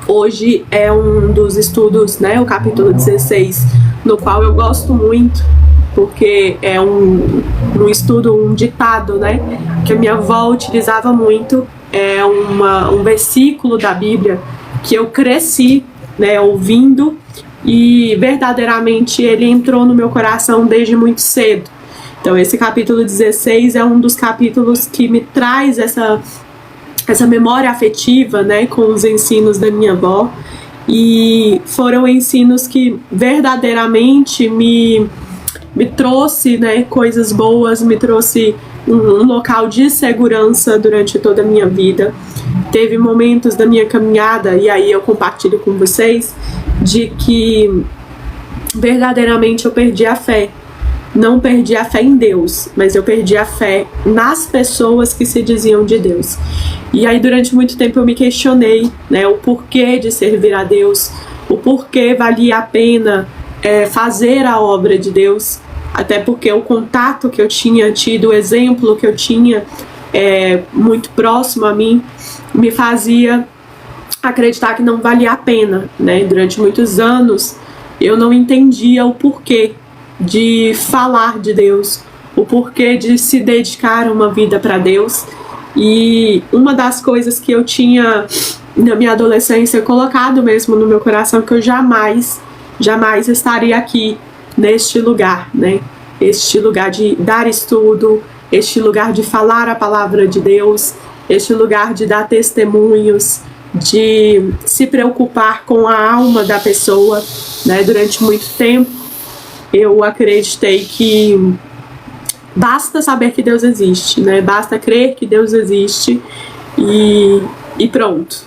Hoje é um dos estudos, né, o capítulo 16, no qual eu gosto muito, porque é um estudo, um ditado, né, que a minha avó utilizava muito. É um versículo da Bíblia que eu cresci, né, ouvindo, e verdadeiramente ele entrou no meu coração desde muito cedo. Então esse capítulo 16 é um dos capítulos que me traz essa memória afetiva, né, com os ensinos da minha avó, e foram ensinos que verdadeiramente me trouxe, né, coisas boas, me trouxe um local de segurança durante toda a minha vida. Teve momentos da minha caminhada, e aí eu compartilho com vocês, de que verdadeiramente eu perdi a fé. Não perdi a fé em Deus, mas eu perdi a fé nas pessoas que se diziam de Deus. E aí durante muito tempo eu me questionei, né, o porquê de servir a Deus, o porquê valia a pena fazer a obra de Deus, até porque o contato que eu tinha tido, o exemplo que eu tinha muito próximo a mim, me fazia acreditar que não valia a pena, né? Durante muitos anos eu não entendia o porquê de falar de Deus, o porquê de se dedicar uma vida para Deus. E uma das coisas que eu tinha na minha adolescência colocado mesmo no meu coração, que eu jamais estaria aqui neste lugar, né? Este lugar de dar estudo, este lugar de falar a palavra de Deus, este lugar de dar testemunhos, de se preocupar com a alma da pessoa, né? Durante muito tempo eu acreditei que basta saber que Deus existe, né? Basta crer que Deus existe e pronto.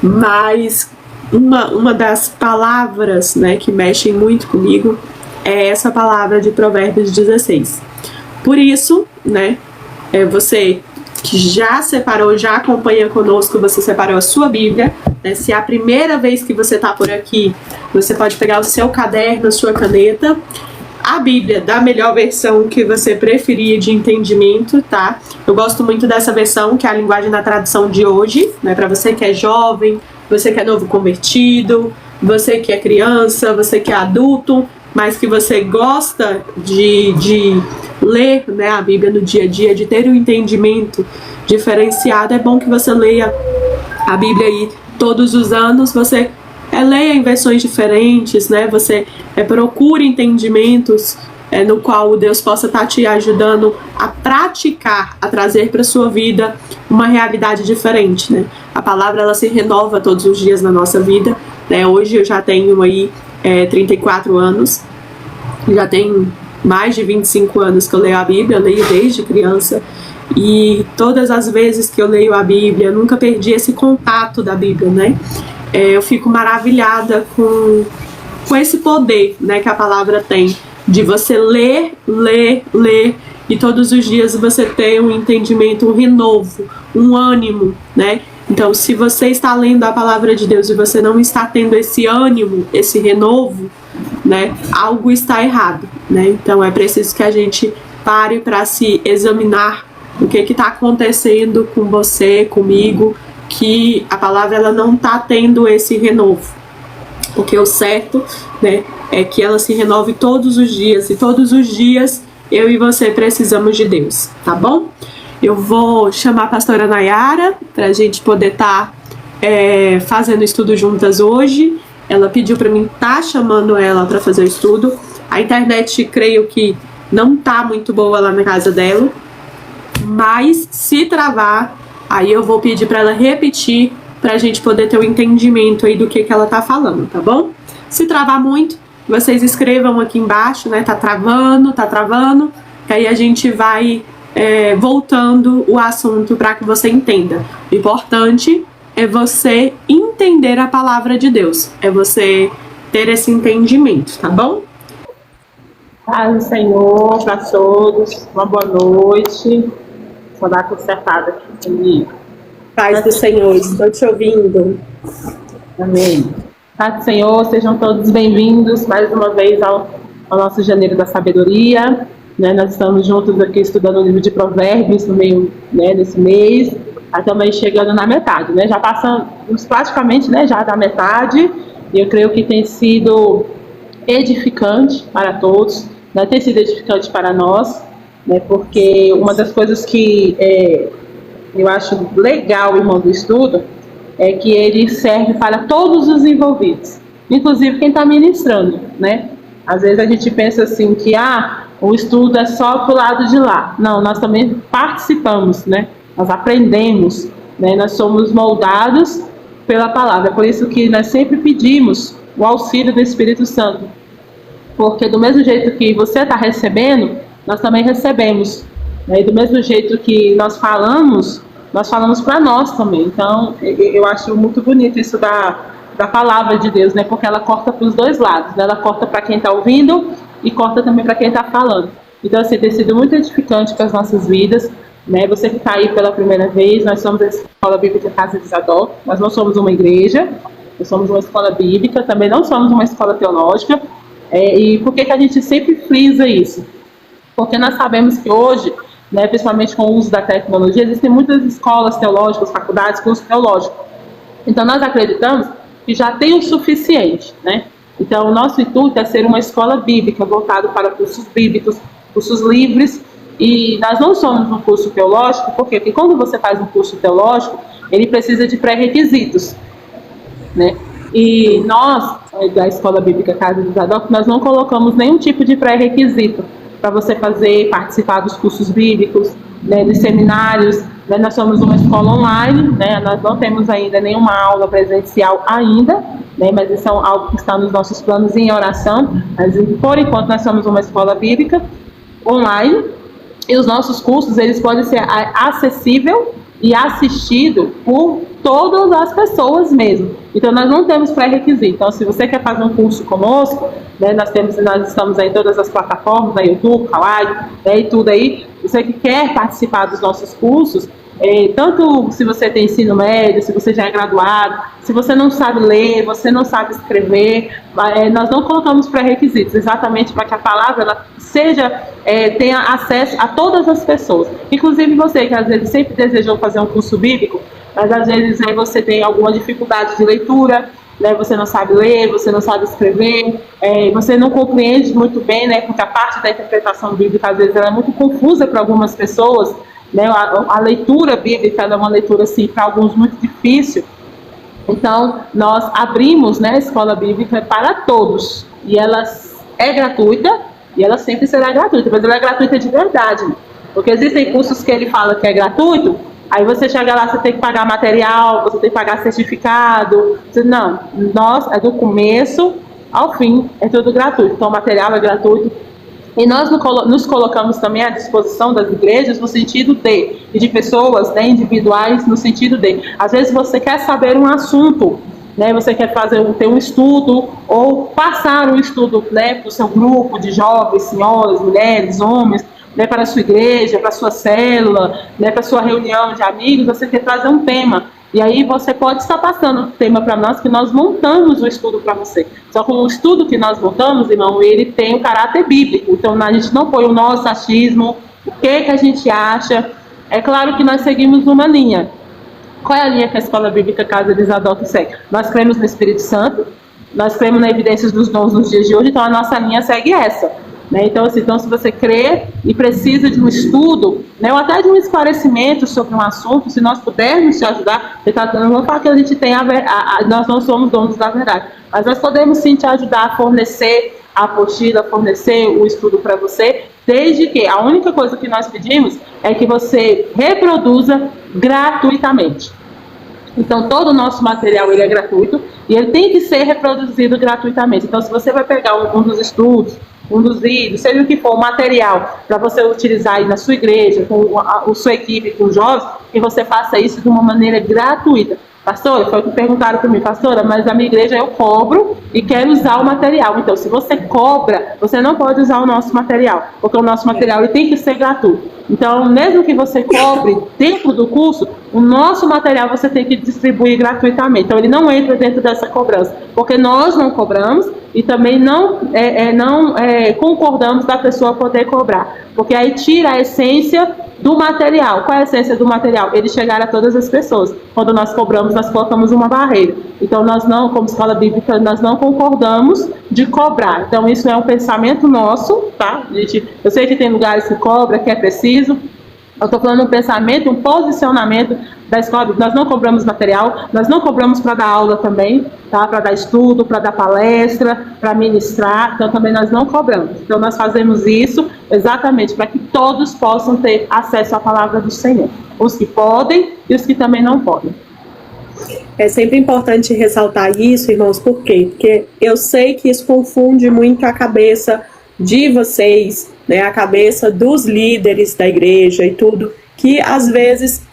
Mas uma das palavras, né, que mexem muito comigo é essa palavra de Provérbios 16. Por isso, né, você que já separou, já acompanha conosco, você separou a sua Bíblia, né? Se é a primeira vez que você está por aqui, você pode pegar o seu caderno, a sua caneta, a Bíblia da melhor versão que você preferir de entendimento, tá? Eu gosto muito dessa versão, que é a linguagem da tradução de hoje, né? Para você que é jovem, você que é novo convertido, você que é criança, você que é adulto, mas que você gosta de ler, né, a Bíblia no dia a dia, de ter um entendimento diferenciado. É bom que você leia a Bíblia aí todos os anos, você leia em versões diferentes, né? Você procure entendimentos no qual Deus possa estar te ajudando a praticar, a trazer para sua vida uma realidade diferente, né? A palavra, ela se renova todos os dias na nossa vida, né? Hoje eu já tenho aí 34 anos, já tenho mais de 25 anos que eu leio a Bíblia, eu leio desde criança, e todas as vezes que eu leio a Bíblia, eu nunca perdi esse contato da Bíblia, né? Eu fico maravilhada com esse poder, né, que a palavra tem, de você ler, e todos os dias você ter um entendimento, um renovo, um ânimo, né? Então, se você está lendo a palavra de Deus e você não está tendo esse ânimo, esse renovo, né, algo está errado, né? Então, é preciso que a gente pare para se examinar o que está acontecendo com você, comigo, que a palavra, ela não está tendo esse renovo. Porque o certo, né, é que ela se renove todos os dias, e todos os dias eu e você precisamos de Deus, tá bom? Eu vou chamar a pastora Nayara para a gente poder estar fazendo estudo juntas hoje. Ela pediu para mim estar chamando ela para fazer o estudo. A internet, creio que não tá muito boa lá na casa dela, mas se travar, aí eu vou pedir para ela repetir, para a gente poder ter um entendimento aí do que ela tá falando, tá bom? Se travar muito, vocês escrevam aqui embaixo, né? Tá travando, que aí a gente vai voltando o assunto para que você entenda. O importante é você entender a palavra de Deus, é você ter esse entendimento, tá bom? Paz do Senhor para todos, uma boa noite. Vou dar consertada aqui comigo. Paz do Senhor, estou te ouvindo. Amém. Paz do Senhor, sejam todos bem-vindos mais uma vez ao nosso Janeiro da Sabedoria. Né? Nós estamos juntos aqui estudando o livro de Provérbios no meio, né, desse mês. Aí também chegando na metade, né? Já passamos praticamente, né, já da metade, e eu creio que tem sido edificante para todos, né? Tem sido edificante para nós, né? Porque uma das coisas que eu acho legal, irmão, do estudo, é que ele serve para todos os envolvidos, inclusive quem está ministrando, né? Às vezes a gente pensa assim que o estudo é só para o lado de lá. Não, nós também participamos, né? Nós aprendemos, né? Nós somos moldados pela palavra. Por isso que nós sempre pedimos o auxílio do Espírito Santo, porque do mesmo jeito que você está recebendo, nós também recebemos, né? E do mesmo jeito que nós falamos para nós também. Então, eu acho muito bonito isso da palavra de Deus, né? Porque ela corta para os dois lados, né? Ela corta para quem está ouvindo e corta também para quem está falando. Então, assim, tem sido muito edificante para as nossas vidas, né? Você que está aí pela primeira vez, nós somos a Escola Bíblica Casa de Zadok. Nós não somos uma igreja, nós somos uma escola bíblica, também não somos uma escola teológica. E por que a gente sempre frisa isso? Porque nós sabemos que hoje, né, principalmente com o uso da tecnologia, existem muitas escolas teológicas, faculdades, cursos teológicos. Então, nós acreditamos que já tem o suficiente, né? Então, o nosso intuito é ser uma escola bíblica, voltado para cursos bíblicos, cursos livres, e nós não somos um curso teológico, por quê? Porque quando você faz um curso teológico, ele precisa de pré-requisitos, né? E nós, da Escola Bíblica Casa de Zadok, nós não colocamos nenhum tipo de pré-requisito para você participar dos cursos bíblicos, né, dos seminários, né? Nós somos uma escola online, né? Nós não temos ainda nenhuma aula presencial ainda, né? Mas isso é algo que está nos nossos planos em oração, mas por enquanto nós somos uma escola bíblica online, e os nossos cursos, eles podem ser acessível e assistido por todas as pessoas mesmo. Então, nós não temos pré-requisito. Então, se você quer fazer um curso conosco, né, nós estamos aí em todas as plataformas, na YouTube, Kawaii, né, e tudo aí. Você que quer participar dos nossos cursos, tanto se você tem ensino médio, se você já é graduado, se você não sabe ler, você não sabe escrever, nós não colocamos pré-requisitos, exatamente para que a palavra ela tenha acesso a todas as pessoas. Inclusive você, que às vezes sempre desejou fazer um curso bíblico, mas às vezes você tem alguma dificuldade de leitura, né, você não sabe ler, você não sabe escrever, você não compreende muito bem, né, porque a parte da interpretação bíblica às vezes ela é muito confusa para algumas pessoas, né, a leitura bíblica é uma leitura assim, para alguns muito difícil. Então nós abrimos, né, a escola bíblica para todos, e ela é gratuita, e ela sempre será gratuita, mas ela é gratuita de verdade, né? Porque existem cursos que ele fala que é gratuito, aí você chega lá, você tem que pagar material, você tem que pagar certificado. Não, nós é do começo ao fim, é tudo gratuito. Então o material é gratuito. E nós nos colocamos também à disposição das igrejas no sentido de pessoas, né, individuais, no sentido às vezes você quer saber um assunto, né, você quer ter um estudo ou passar um estudo, né, para o seu grupo de jovens, senhoras, mulheres, homens, né, para a sua igreja, para a sua célula, né, para a sua reunião de amigos, você quer trazer um tema. E aí você pode estar passando o tema para nós, que nós montamos o estudo para você. Só que o estudo que nós montamos, irmão, ele tem o caráter bíblico. Então a gente não põe o nosso achismo, o que a gente acha. É claro que nós seguimos uma linha. Qual é a linha que a Escola Bíblica Casa de Zadok segue? Nós cremos no Espírito Santo, nós cremos na evidência dos dons nos dias de hoje, então a nossa linha segue essa. Né? Então, se você crê e precisa de um estudo, né, ou até de um esclarecimento sobre um assunto, se nós pudermos te ajudar, não vamos falar que a gente tem nós não somos donos da verdade, mas nós podemos sim te ajudar a fornecer a apostila, fornecer o estudo para você, desde que a única coisa que nós pedimos é que você reproduza gratuitamente. Então, todo o nosso material ele é gratuito e ele tem que ser reproduzido gratuitamente. Então, se você vai pegar um dos estudos, um dos vídeos, seja o que for, o material para você utilizar aí na sua igreja, com a sua equipe, com os jovens, que você faça isso de uma maneira gratuita. Pastora, foi o que perguntaram para mim, pastora, mas a minha igreja eu cobro e quero usar o material. Então, se você cobra, você não pode usar o nosso material, porque o nosso material ele tem que ser gratuito. Então, mesmo que você cobre dentro do curso, o nosso material você tem que distribuir gratuitamente. Então, ele não entra dentro dessa cobrança, porque nós não cobramos e também não concordamos da pessoa poder cobrar, porque aí tira a essência do material. Qual é a essência do material? Ele chegar a todas as pessoas. Quando nós cobramos, nós colocamos uma barreira. Então, nós não, como escola bíblica, nós não concordamos de cobrar. Então, isso é um pensamento nosso, tá? Eu sei que tem lugares que cobra, que é preciso. Eu estou falando um pensamento, um posicionamento da escola. Nós não cobramos material, nós não cobramos para dar aula também, tá? Para dar estudo, para dar palestra, para ministrar. Então, também nós não cobramos. Então, nós fazemos isso exatamente para que todos possam ter acesso à palavra do Senhor. Os que podem e os que também não podem. É sempre importante ressaltar isso, irmãos, por quê? Porque eu sei que isso confunde muito a cabeça de vocês, né, a cabeça dos líderes da igreja e tudo, que às vezes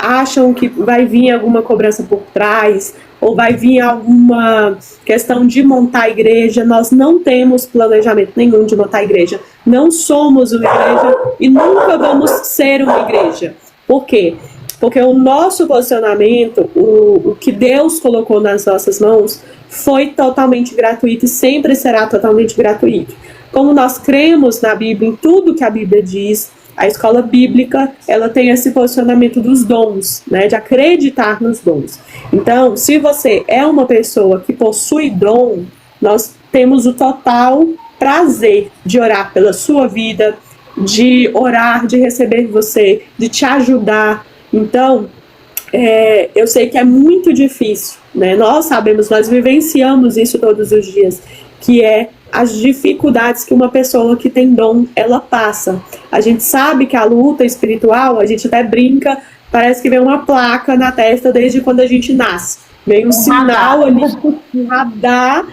acham que vai vir alguma cobrança por trás, ou vai vir alguma questão de montar a igreja. Nós não temos planejamento nenhum de montar a igreja, não somos uma igreja e nunca vamos ser uma igreja. Por quê? Porque o nosso posicionamento, o que Deus colocou nas nossas mãos, foi totalmente gratuito e sempre será totalmente gratuito. Como nós cremos na Bíblia, em tudo que a Bíblia diz, a escola bíblica, ela tem esse posicionamento dos dons, né, de acreditar nos dons. Então, se você é uma pessoa que possui dom, nós temos o total prazer de orar pela sua vida, de orar, de receber você, de te ajudar. Então, eu sei que é muito difícil, né? Nós sabemos, nós vivenciamos isso todos os dias, que é as dificuldades que uma pessoa que tem dom, ela passa. A gente sabe que a luta espiritual, a gente até brinca, parece que vem uma placa na testa desde quando a gente nasce. Vem um sinal ali, um radar,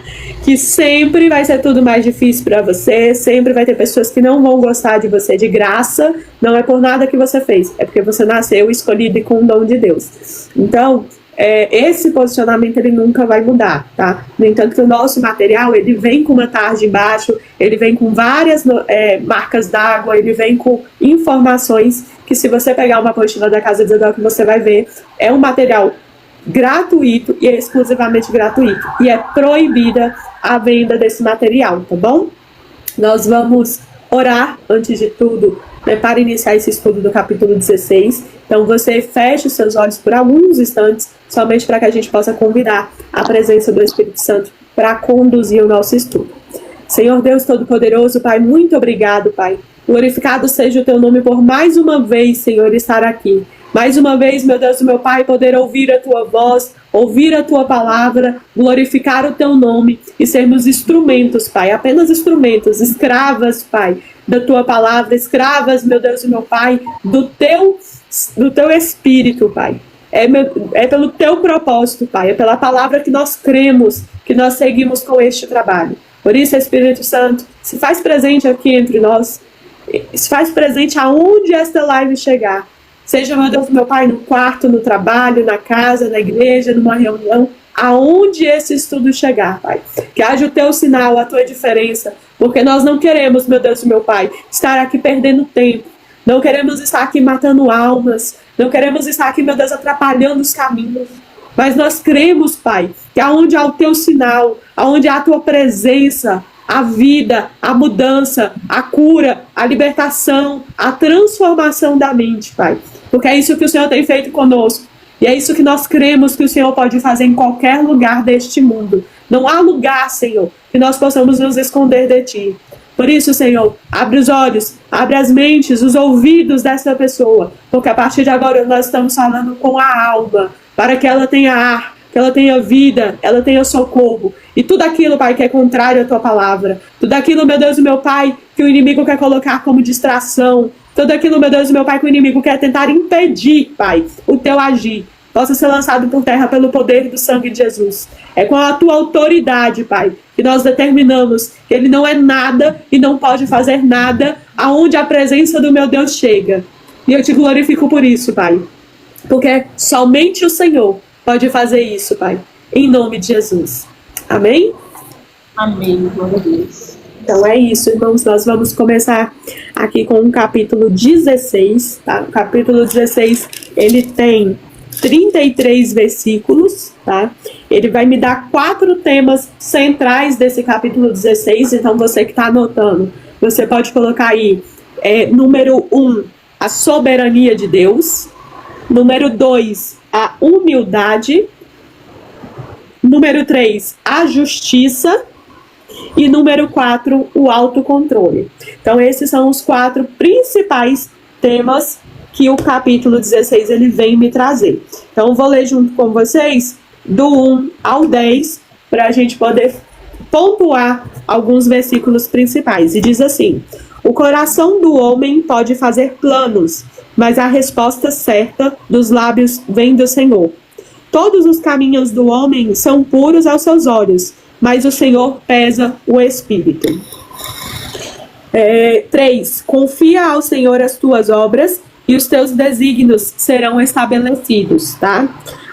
que sempre vai ser tudo mais difícil para você, sempre vai ter pessoas que não vão gostar de você de graça, não é por nada que você fez, é porque você nasceu escolhido e com o dom de Deus. Então, esse posicionamento ele nunca vai mudar, tá? No entanto, que o nosso material, ele vem com uma tarja embaixo, ele vem com várias marcas d'água, ele vem com informações que, se você pegar uma apostila da Casa de Zadok, você vai ver, é um material gratuito e exclusivamente gratuito, e é proibida a venda desse material, tá bom? Nós vamos orar, antes de tudo, né, para iniciar esse estudo do capítulo 16. Então você feche os seus olhos por alguns instantes, somente para que a gente possa convidar a presença do Espírito Santo para conduzir o nosso estudo. Senhor Deus Todo-Poderoso, Pai, muito obrigado, Pai. Glorificado seja o Teu nome por mais uma vez, Senhor, estar aqui. Mais uma vez, meu Deus e meu Pai, poder ouvir a Tua voz, ouvir a Tua palavra, glorificar o Teu nome e sermos instrumentos, Pai, apenas instrumentos, escravas, Pai, da Tua palavra, escravas, meu Deus e meu Pai, do Teu Espírito, Pai. É pelo Teu propósito, Pai, é pela palavra que nós cremos, que nós seguimos com este trabalho. Por isso, Espírito Santo, se faz presente aqui entre nós, se faz presente aonde esta live chegar. Seja, meu Deus, meu Pai, no quarto, no trabalho, na casa, na igreja, numa reunião, aonde esse estudo chegar, Pai. Que haja o Teu sinal, a Tua diferença, porque nós não queremos, meu Deus, meu Pai, estar aqui perdendo tempo. Não queremos estar aqui matando almas. Não queremos estar aqui, meu Deus, atrapalhando os caminhos. Mas nós cremos, Pai, que aonde há o Teu sinal, aonde há a Tua presença, a vida, a mudança, a cura, a libertação, a transformação da mente, Pai. Porque é isso que o Senhor tem feito conosco. E é isso que nós cremos que o Senhor pode fazer em qualquer lugar deste mundo. Não há lugar, Senhor, que nós possamos nos esconder de Ti. Por isso, Senhor, abre os olhos, abre as mentes, os ouvidos dessa pessoa. Porque a partir de agora nós estamos falando com a alma, para que ela tenha ar, que ela tenha vida, ela tenha socorro. E tudo aquilo, Pai, que é contrário à Tua palavra. Tudo aquilo, meu Deus e meu Pai, que o inimigo quer colocar como distração. Tudo aquilo, meu Deus e meu Pai, que o inimigo quer tentar impedir, Pai, o Teu agir, possa ser lançado por terra pelo poder do sangue de Jesus. É com a Tua autoridade, Pai, que nós determinamos que Ele não é nada e não pode fazer nada aonde a presença do meu Deus chega. E eu Te glorifico por isso, Pai. Porque somente o Senhor pode fazer isso, Pai. Em nome de Jesus. Amém? Amém, glória a Deus. Então é isso, irmãos. Nós vamos começar aqui com o capítulo 16, tá? O capítulo 16, ele tem 33 versículos, tá? Ele vai me dar 4 temas centrais desse capítulo 16, então você que está anotando, você pode colocar aí, número 1, a soberania de Deus, número 2, a humildade, número 3, a justiça, e número 4, o autocontrole. Então esses são os 4 principais temas que o capítulo 16 ele vem me trazer. Então vou ler junto com vocês do 1 ao 10 para a gente poder pontuar alguns versículos principais. E diz assim: o coração do homem pode fazer planos, mas a resposta certa dos lábios vem do Senhor. Todos os caminhos do homem são puros aos seus olhos, mas o Senhor pesa o espírito. 3. Confia ao Senhor as tuas obras e os teus desígnios serão estabelecidos, tá?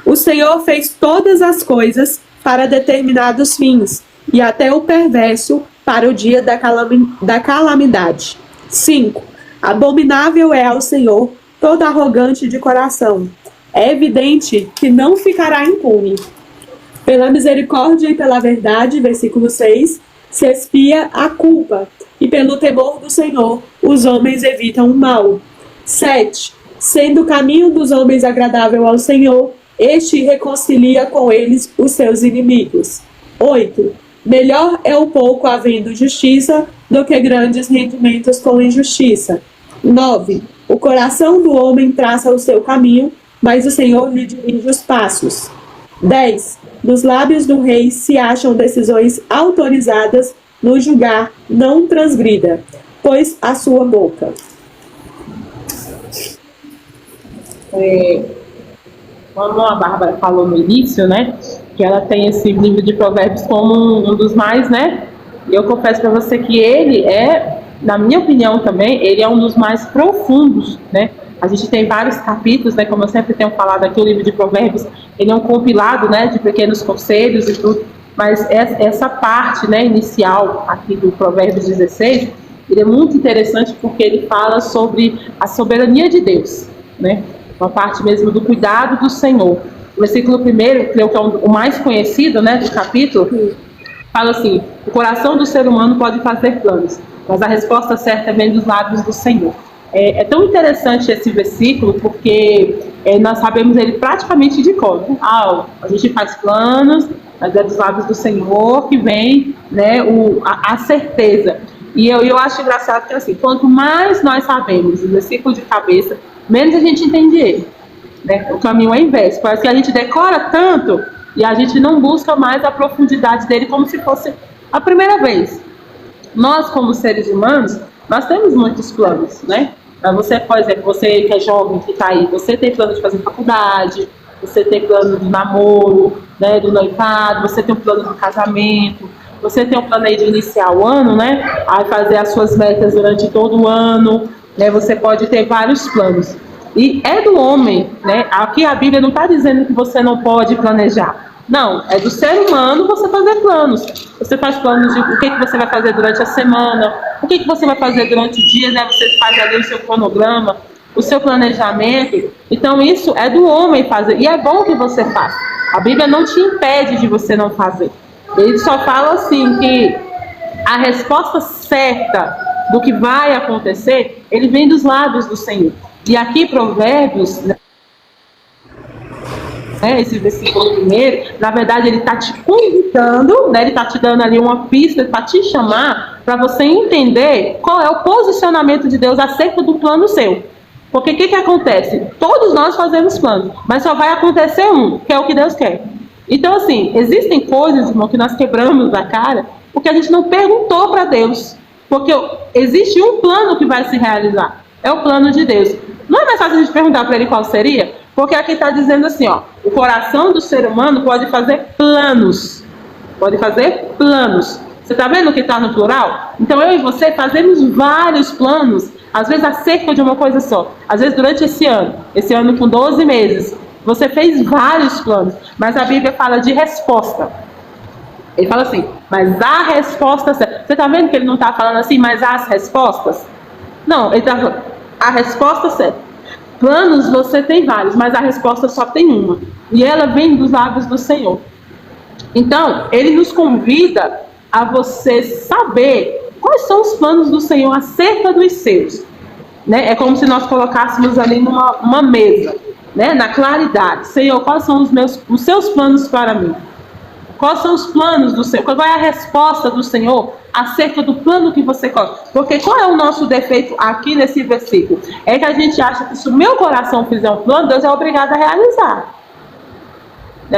O Senhor fez todas as coisas para determinados fins, e até o perverso para o dia da calamidade. 5. Abominável é ao Senhor todo arrogante de coração. É evidente que não ficará impune. Pela misericórdia e pela verdade, versículo 6, se expia a culpa, e pelo temor do Senhor os homens evitam o mal. 7. Sendo o caminho dos homens agradável ao Senhor, este reconcilia com eles os seus inimigos. 8. Melhor é o pouco havendo justiça do que grandes rendimentos com injustiça. 9. O coração do homem traça o seu caminho, mas o Senhor lhe dirige os passos. 10. Nos lábios do rei se acham decisões autorizadas, no julgar não transgrida, pois a sua boca. Como a Bárbara falou no início, né, que ela tem esse livro de Provérbios como um dos mais, né, e eu confesso para você que ele é, na minha opinião também, ele é um dos mais profundos, né. A gente tem vários capítulos, né, como eu sempre tenho falado aqui, o livro de Provérbios, ele é um compilado, né, de pequenos conselhos e tudo, mas essa parte, né, inicial aqui do Provérbios 16, ele é muito interessante porque ele fala sobre a soberania de Deus, né, uma parte mesmo do cuidado do Senhor. O versículo 1, que é o mais conhecido, né, do capítulo, fala assim: o coração do ser humano pode fazer planos, mas a resposta certa vem dos lábios do Senhor. É tão interessante esse versículo porque nós sabemos ele praticamente de cor. A gente faz planos, mas é dos lábios do Senhor que vem, né, a certeza. E eu acho engraçado que assim, quanto mais nós sabemos o versículo de cabeça, menos a gente entende ele, né? O caminho é inverso. Parece que a gente decora tanto e a gente não busca mais a profundidade dele como se fosse a primeira vez. Nós, como seres humanos, nós temos muitos planos, né? Você, por exemplo, você que é jovem, que está aí, você tem plano de fazer faculdade, você tem plano de namoro, né, do noivado, você tem um plano de casamento, você tem um plano aí de iniciar o ano, né, aí fazer as suas metas durante todo o ano, né, você pode ter vários planos. E é do homem, né, aqui a Bíblia não está dizendo que você não pode planejar. Não, é do ser humano você fazer planos. Você faz planos de o que você vai fazer durante a semana, o que você vai fazer durante o dia, né? Você faz ali o seu cronograma, o seu planejamento. Então isso é do homem fazer. E é bom que você faça. A Bíblia não te impede de você não fazer. Ele só fala assim que a resposta certa do que vai acontecer, ele vem dos lábios do Senhor. E aqui Provérbios, né? Esse versículo primeiro, na verdade ele está te convidando, né, ele está te dando ali uma pista para te chamar, para você entender qual é o posicionamento de Deus acerca do plano seu. Porque o que acontece? Todos nós fazemos planos, mas só vai acontecer um, que é o que Deus quer. Então assim, existem coisas, irmão, que nós quebramos a cara, porque a gente não perguntou para Deus. Porque existe um plano que vai se realizar, é o plano de Deus. Não é mais fácil a gente perguntar para ele qual seria? Porque aqui está dizendo assim, ó, o coração do ser humano pode fazer planos. Pode fazer planos. Você está vendo que está no plural? Então eu e você fazemos vários planos, às vezes acerca de uma coisa só. Às vezes durante esse ano com 12 meses, você fez vários planos, mas a Bíblia fala de resposta. Ele fala assim, mas a resposta certa. Você está vendo que ele não está falando assim, mas as respostas? Não, ele está falando a resposta certa. Planos você tem vários, mas a resposta só tem uma. E ela vem dos lábios do Senhor. Então, ele nos convida a você saber quais são os planos do Senhor acerca dos seus. Né? É como se nós colocássemos ali numa mesa, né? Na claridade. Senhor, quais são os seus planos para mim? Quais são os planos do Senhor? Qual é a resposta do Senhor acerca do plano que você coloca? Porque qual é o nosso defeito aqui nesse versículo? É que a gente acha que se o meu coração fizer um plano, Deus é obrigado a realizar.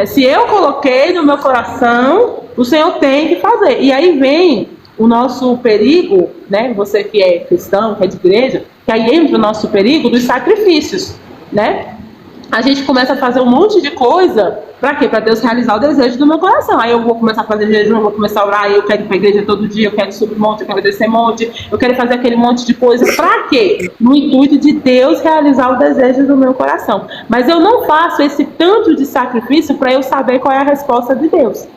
Se eu coloquei no meu coração, o Senhor tem que fazer. E aí vem o nosso perigo, né? Você que é cristão, que é de igreja, que aí entra o nosso perigo dos sacrifícios, né? A gente começa a fazer um monte de coisa, para quê? Para Deus realizar o desejo do meu coração. Aí eu vou começar a fazer jejum, eu vou começar a orar, eu quero ir para a igreja todo dia, eu quero subir monte, eu quero descer monte, eu quero fazer aquele monte de coisa. Para quê? No intuito de Deus realizar o desejo do meu coração. Mas eu não faço esse tanto de sacrifício para eu saber qual é a resposta de Deus.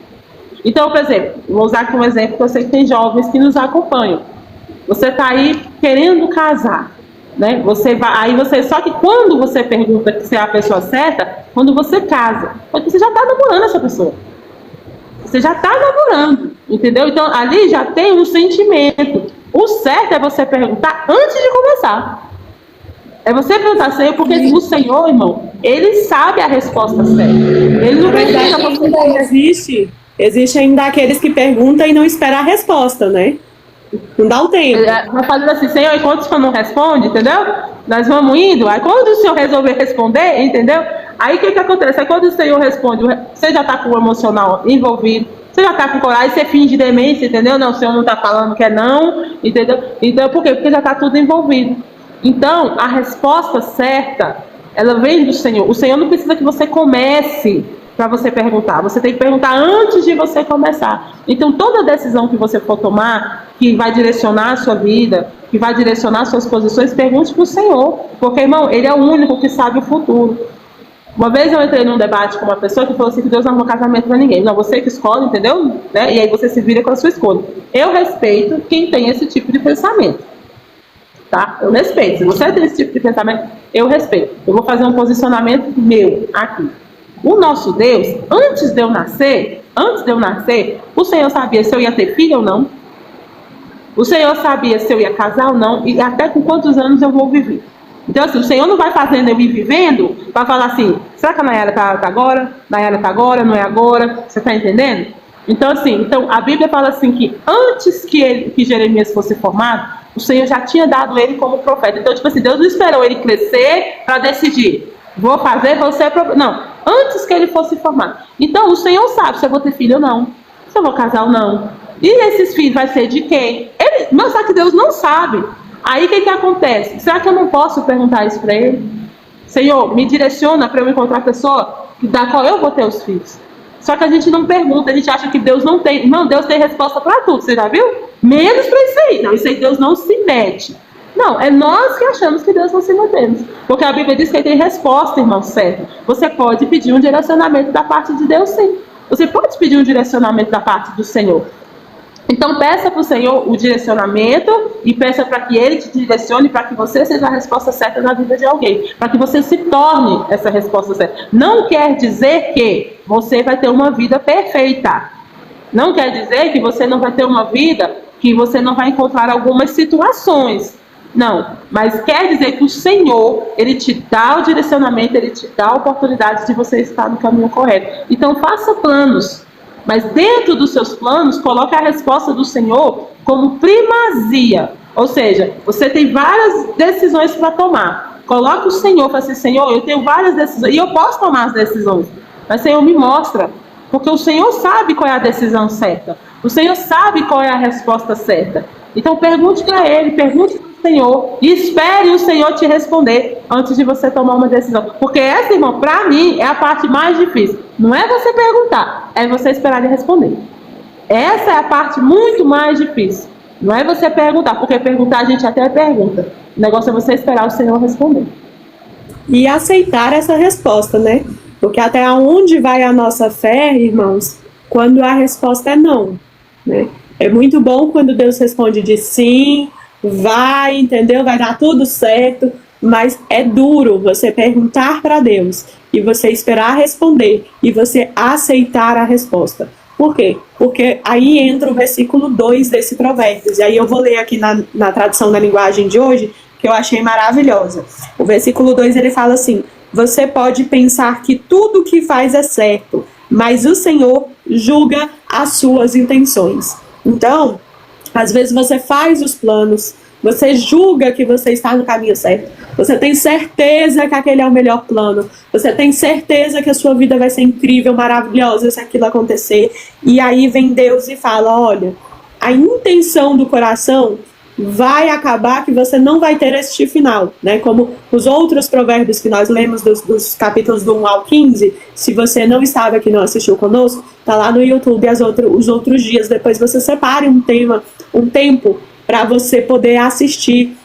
Então, por exemplo, vou usar aqui um exemplo que eu sei que tem jovens que nos acompanham. Você está aí querendo casar. Né? Só que quando você pergunta se é a pessoa certa, quando você casa, porque você já está namorando essa pessoa. Você já está namorando, entendeu? Então ali já tem um sentimento. O certo é você perguntar antes de começar. É você perguntar, Senhor, porque o Senhor, irmão, ele sabe a resposta certa. Ele não precisa. Existe ainda aqueles que perguntam e não esperam a resposta, né? Não dá um tempo. Vai fazendo assim, Senhor, enquanto o Senhor não responde, entendeu? Nós vamos indo, aí quando o Senhor resolver responder, entendeu? Aí o que acontece? Aí quando o Senhor responde, você já está com o emocional envolvido, você já está com coragem, você finge demência, entendeu? Não, o Senhor não está falando que é não, entendeu? Então, por quê? Porque já está tudo envolvido. Então, a resposta certa, ela vem do Senhor. O Senhor não precisa que você comece para você perguntar. Você tem que perguntar antes de você começar. Então, toda decisão que você for tomar, que vai direcionar a sua vida, que vai direcionar suas posições, pergunte para o Senhor. Porque, irmão, Ele é o único que sabe o futuro. Uma vez eu entrei num debate com uma pessoa que falou assim que Deus não arruma casamento para ninguém. Não, você que escolhe, entendeu? Né? E aí você se vira com a sua escolha. Eu respeito quem tem esse tipo de pensamento. Tá? Eu respeito. Se você tem esse tipo de pensamento, eu respeito. Eu vou fazer um posicionamento meu aqui. O nosso Deus, antes de eu nascer, o Senhor sabia se eu ia ter filho ou não. O Senhor sabia se eu ia casar ou não e até com quantos anos eu vou viver. Então, assim, o Senhor não vai fazendo eu ir vivendo para falar assim, será que a Nayara tá agora? Nayara tá agora, não é agora? Você tá entendendo? Então, assim, a Bíblia fala assim que antes que Jeremias fosse formado, o Senhor já tinha dado ele como profeta. Então, tipo assim, Deus não esperou ele crescer para decidir. Vou fazer você... Não, antes que ele fosse formado. Então, o Senhor sabe se eu vou ter filho ou não. Se eu vou casar ou não. E esses filhos vai ser de quem? Mas só que Deus não sabe. Aí o que acontece? Será que eu não posso perguntar isso para ele? Senhor, me direciona para eu encontrar a pessoa da qual eu vou ter os filhos. Só que a gente não pergunta, a gente acha que Deus não tem. Não, Deus tem resposta para tudo, você já viu? Menos para isso aí. Não, isso aí Deus não se mete. Não, é nós que achamos que Deus não se mete. Porque a Bíblia diz que ele tem resposta, irmão, certo? Você pode pedir um direcionamento da parte de Deus, sim. Você pode pedir um direcionamento da parte do Senhor. Então peça para o Senhor o direcionamento e peça para que Ele te direcione, para que você seja a resposta certa na vida de alguém, para que você se torne essa resposta certa. Não quer dizer que você vai ter uma vida perfeita. Não quer dizer que você não vai ter uma vida, que você não vai encontrar algumas situações. Não, mas quer dizer que o Senhor, Ele te dá o direcionamento, Ele te dá a oportunidade de você estar no caminho correto. Então faça planos. Mas dentro dos seus planos, coloque a resposta do Senhor como primazia. Ou seja, você tem várias decisões para tomar. Coloque o Senhor, fala assim, Senhor, eu tenho várias decisões, e eu posso tomar as decisões. Mas, Senhor, me mostra. Porque o Senhor sabe qual é a decisão certa. O Senhor sabe qual é a resposta certa. Então, pergunte para Ele, pergunte para o Senhor. E espere o Senhor te responder antes de você tomar uma decisão. Porque essa, irmão, para mim, é a parte mais difícil. Não é você perguntar, é você esperar Ele responder. Essa é a parte muito mais difícil. Não é você perguntar, porque perguntar a gente até pergunta. O negócio é você esperar o Senhor responder. E aceitar essa resposta, né? Porque até onde vai a nossa fé, irmãos, quando a resposta é não, né? É muito bom quando Deus responde de sim, vai, entendeu? Vai dar tudo certo. mas é duro você perguntar para Deus e você esperar responder e você aceitar a resposta. Por quê? Porque aí entra o versículo 2 desse Provérbios, e aí eu vou ler aqui na tradução da linguagem de hoje, que eu achei maravilhosa. O versículo 2 ele fala assim: você pode pensar que tudo que faz é certo, mas o Senhor julga as suas intenções. Então, às vezes você faz os planos, você julga que você está no caminho certo, você tem certeza que aquele é o melhor plano, você tem certeza que a sua vida vai ser incrível, maravilhosa se aquilo acontecer, e aí vem Deus e fala: olha, a intenção do coração vai acabar que você não vai ter este final, né? Como os outros provérbios que nós lemos dos capítulos do 1 ao 15, se você não estava aqui, não assistiu conosco, tá lá no YouTube os outros dias, depois você separe um tempo para você poder assistir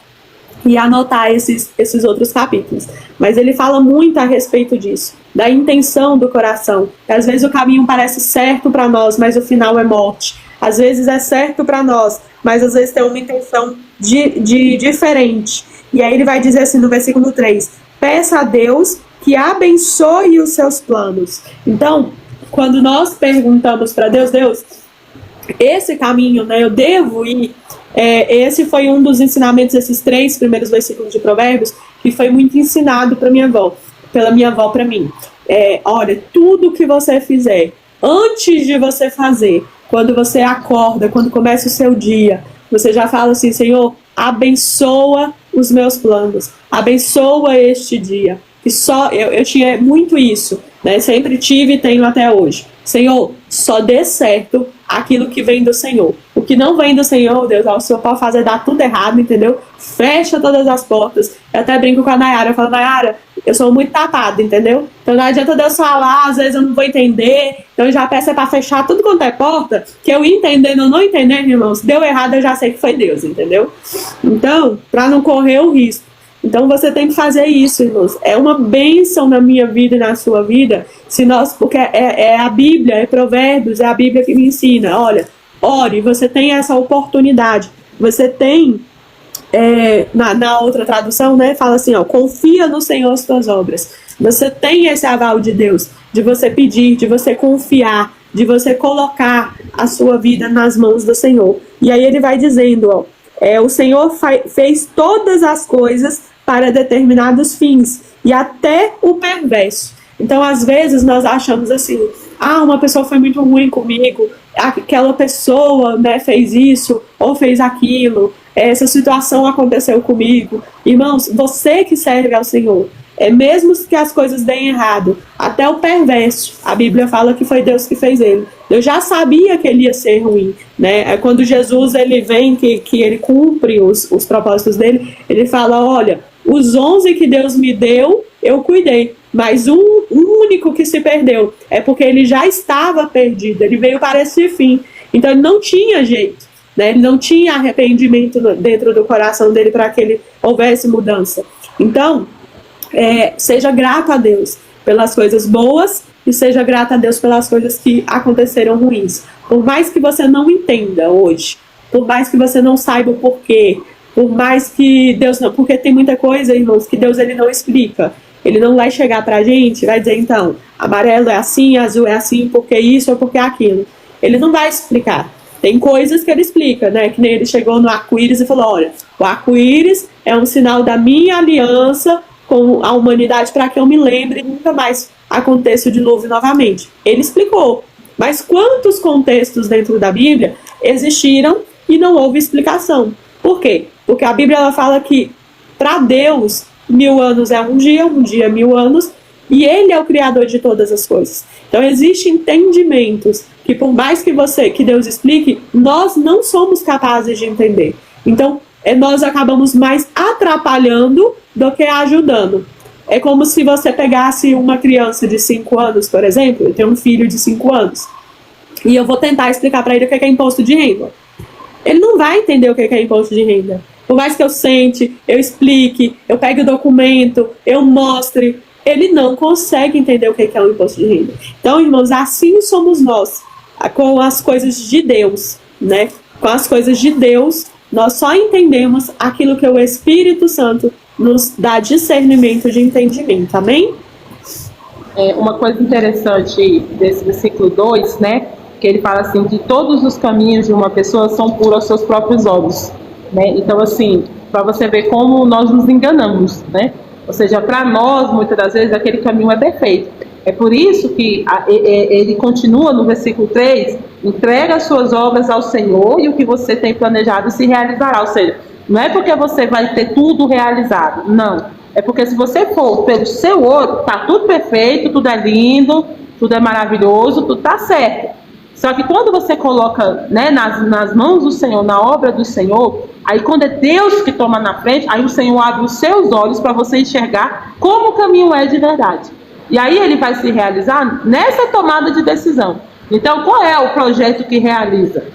e anotar esses outros capítulos. Mas ele fala muito a respeito disso, da intenção do coração. Às vezes o caminho parece certo para nós, mas o final é morte. Às vezes é certo para nós, mas às vezes tem uma intenção diferente. E aí ele vai dizer assim no versículo 3: peça a Deus que abençoe os seus planos. Então, quando nós perguntamos para Deus, esse caminho, né, eu devo ir. Esse foi um dos ensinamentos, esses 3 primeiros versículos de Provérbios, que foi muito ensinado pela minha avó para mim. Olha, tudo que você fizer, antes de você fazer, quando você acorda, quando começa o seu dia, você já fala assim: Senhor, abençoa os meus planos, abençoa este dia. Que só eu tinha muito isso, né? Sempre tive e tenho até hoje. Senhor, só dê certo aquilo que vem do Senhor. O que não vem do Senhor, Deus, o Senhor pode fazer dar tudo errado, entendeu? Fecha todas as portas. Eu até brinco com a Nayara, eu falo: Nayara, eu sou muito tapada, entendeu? Então não adianta Deus falar, às vezes eu não vou entender, então eu já peço para fechar tudo quanto é porta, que eu entendendo ou não entendendo, irmãos, deu errado, eu já sei que foi Deus, entendeu? Então, para não correr o risco. Então você tem que fazer isso, irmãos. É uma bênção na minha vida e na sua vida, porque é a Bíblia, é Provérbios, é a Bíblia que me ensina. Olha, ore, você tem essa oportunidade. Você tem, na outra tradução, né, fala assim, confia no Senhor as tuas obras. Você tem esse aval de Deus, de você pedir, de você confiar, de você colocar a sua vida nas mãos do Senhor. E aí ele vai dizendo, o Senhor fez todas as coisas para determinados fins, e até o perverso. Então, às vezes, nós achamos assim: uma pessoa foi muito ruim comigo, aquela pessoa, né, fez isso, ou fez aquilo, essa situação aconteceu comigo. Irmãos, você que serve ao Senhor, mesmo que as coisas deem errado, até o perverso, a Bíblia fala que foi Deus que fez ele. Deus já sabia que ele ia ser ruim, né? Quando Jesus ele vem, que ele cumpre os propósitos dele, ele fala: olha, os 11 que Deus me deu, eu cuidei, mas um único que se perdeu, é porque ele já estava perdido, ele veio para esse fim. Então ele não tinha jeito, né? Ele não tinha arrependimento dentro do coração dele para que houvesse mudança. Então, seja grato a Deus pelas coisas boas e seja grato a Deus pelas coisas que aconteceram ruins. Por mais que você não entenda hoje, por mais que você não saiba o porquê, por mais que Deus não... Porque tem muita coisa, irmãos, que Deus ele não explica. Ele não vai chegar pra gente e vai dizer: então, amarelo é assim, azul é assim, porque isso ou porque aquilo. Ele não vai explicar. Tem coisas que ele explica, né? Que nem ele chegou no arco-íris e falou: olha, o arco-íris é um sinal da minha aliança com a humanidade para que eu me lembre e nunca mais aconteça o dilúvio novamente. Ele explicou. Mas quantos contextos dentro da Bíblia existiram e não houve explicação? Por quê? Porque a Bíblia ela fala que para Deus 1000 anos é um dia 1000 anos, e Ele é o Criador de todas as coisas. Então existem entendimentos que por mais que Deus explique, nós não somos capazes de entender. Então nós acabamos mais atrapalhando do que ajudando. É como se você pegasse uma criança de 5 anos, por exemplo, eu tenho um filho de 5 anos, e eu vou tentar explicar para ele o que é imposto de renda. Ele não vai entender o que é imposto de renda. Por mais que eu sente, eu explique, eu pegue o documento, eu mostre, ele não consegue entender o que é o imposto de renda. Então, irmãos, assim somos nós, com as coisas de Deus, né? Com as coisas de Deus, nós só entendemos aquilo que o Espírito Santo nos dá discernimento de entendimento. Amém? Uma coisa interessante desse versículo 2, né? Que ele fala assim, que todos os caminhos de uma pessoa são puros aos seus próprios olhos, né? Então, assim, para você ver como nós nos enganamos, né? Ou seja, para nós, muitas das vezes, aquele caminho é perfeito. É por isso que ele continua no versículo 3, entrega as suas obras ao Senhor e o que você tem planejado se realizará. Ou seja, não é porque você vai ter tudo realizado, não. É porque se você for pelo seu olho, tá tudo perfeito, tudo é lindo, tudo é maravilhoso, tudo tá certo. Só que quando você coloca, né, nas mãos do Senhor, na obra do Senhor, aí quando é Deus que toma na frente, aí o Senhor abre os seus olhos para você enxergar como o caminho é de verdade. E aí ele vai se realizar nessa tomada de decisão. Então, qual é o projeto que realiza?